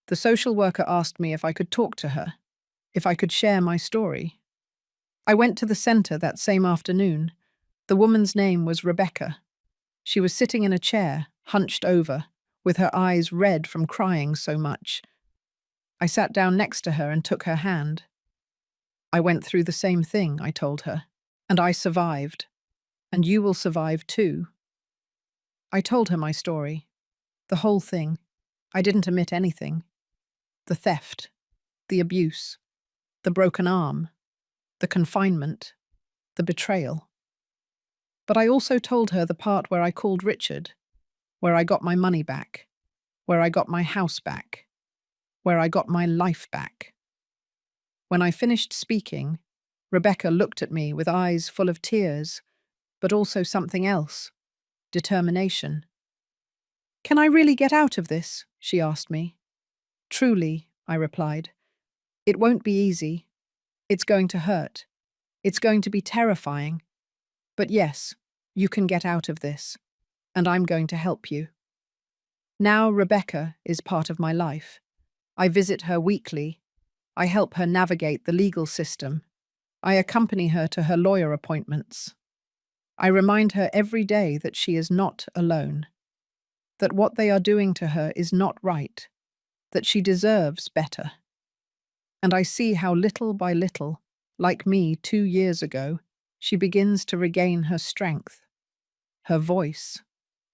The social worker asked me if I could talk to her, if I could share my story. I went to the center that same afternoon. The woman's name was Rebecca. She was sitting in a chair, hunched over, with her eyes red from crying so much. I sat down next to her and took her hand. I went through the same thing, I told her, and I survived. And you will survive too. I told her my story, the whole thing. I didn't omit anything. The theft, the abuse, the broken arm, the confinement, the betrayal. But I also told her the part where I called Richard, where I got my money back, where I got my house back, where I got my life back. When I finished speaking, Rebecca looked at me with eyes full of tears, but also something else, determination. "Can I really get out of this?" she asked me. "Truly," I replied. "It won't be easy. It's going to hurt. It's going to be terrifying. But yes, you can get out of this, and I'm going to help you." Now Rebecca is part of my life. I visit her weekly. I help her navigate the legal system. I accompany her to her lawyer appointments. I remind her every day that she is not alone, that what they are doing to her is not right, that she deserves better. And I see how little by little, like me 2 years ago, she begins to regain her strength, her voice,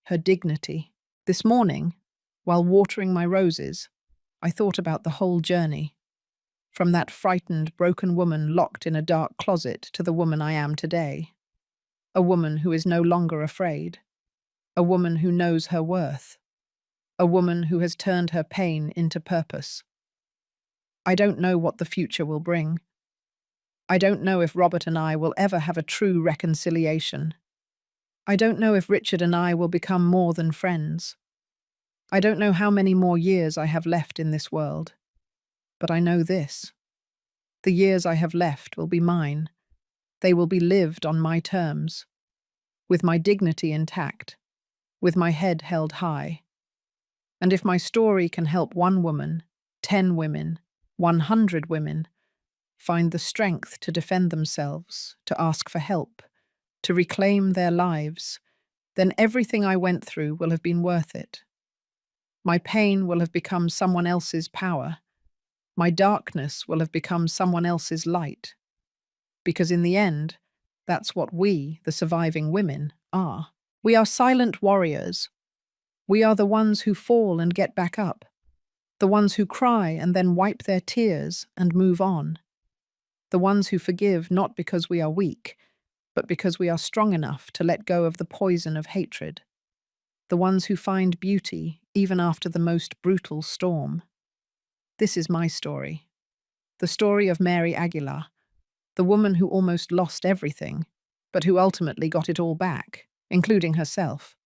her dignity. This morning, while watering my roses, I thought about the whole journey, from that frightened, broken woman locked in a dark closet to the woman I am today. A woman who is no longer afraid. A woman who knows her worth. A woman who has turned her pain into purpose. I don't know what the future will bring. I don't know if Robert and I will ever have a true reconciliation. I don't know if Richard and I will become more than friends. I don't know how many more years I have left in this world. But I know this. The years I have left will be mine. They will be lived on my terms, with my dignity intact, with my head held high. And if my story can help 1 woman, 10 women, 100 women find the strength to defend themselves, to ask for help, to reclaim their lives, then everything I went through will have been worth it. My pain will have become someone else's power. My darkness will have become someone else's light. Because in the end, that's what we, the surviving women, are. We are silent warriors. We are the ones who fall and get back up, the ones who cry and then wipe their tears and move on, the ones who forgive not because we are weak, but because we are strong enough to let go of the poison of hatred, the ones who find beauty even after the most brutal storm. This is my story, the story of Mary Aguilar, the woman who almost lost everything, but who ultimately got it all back, including herself.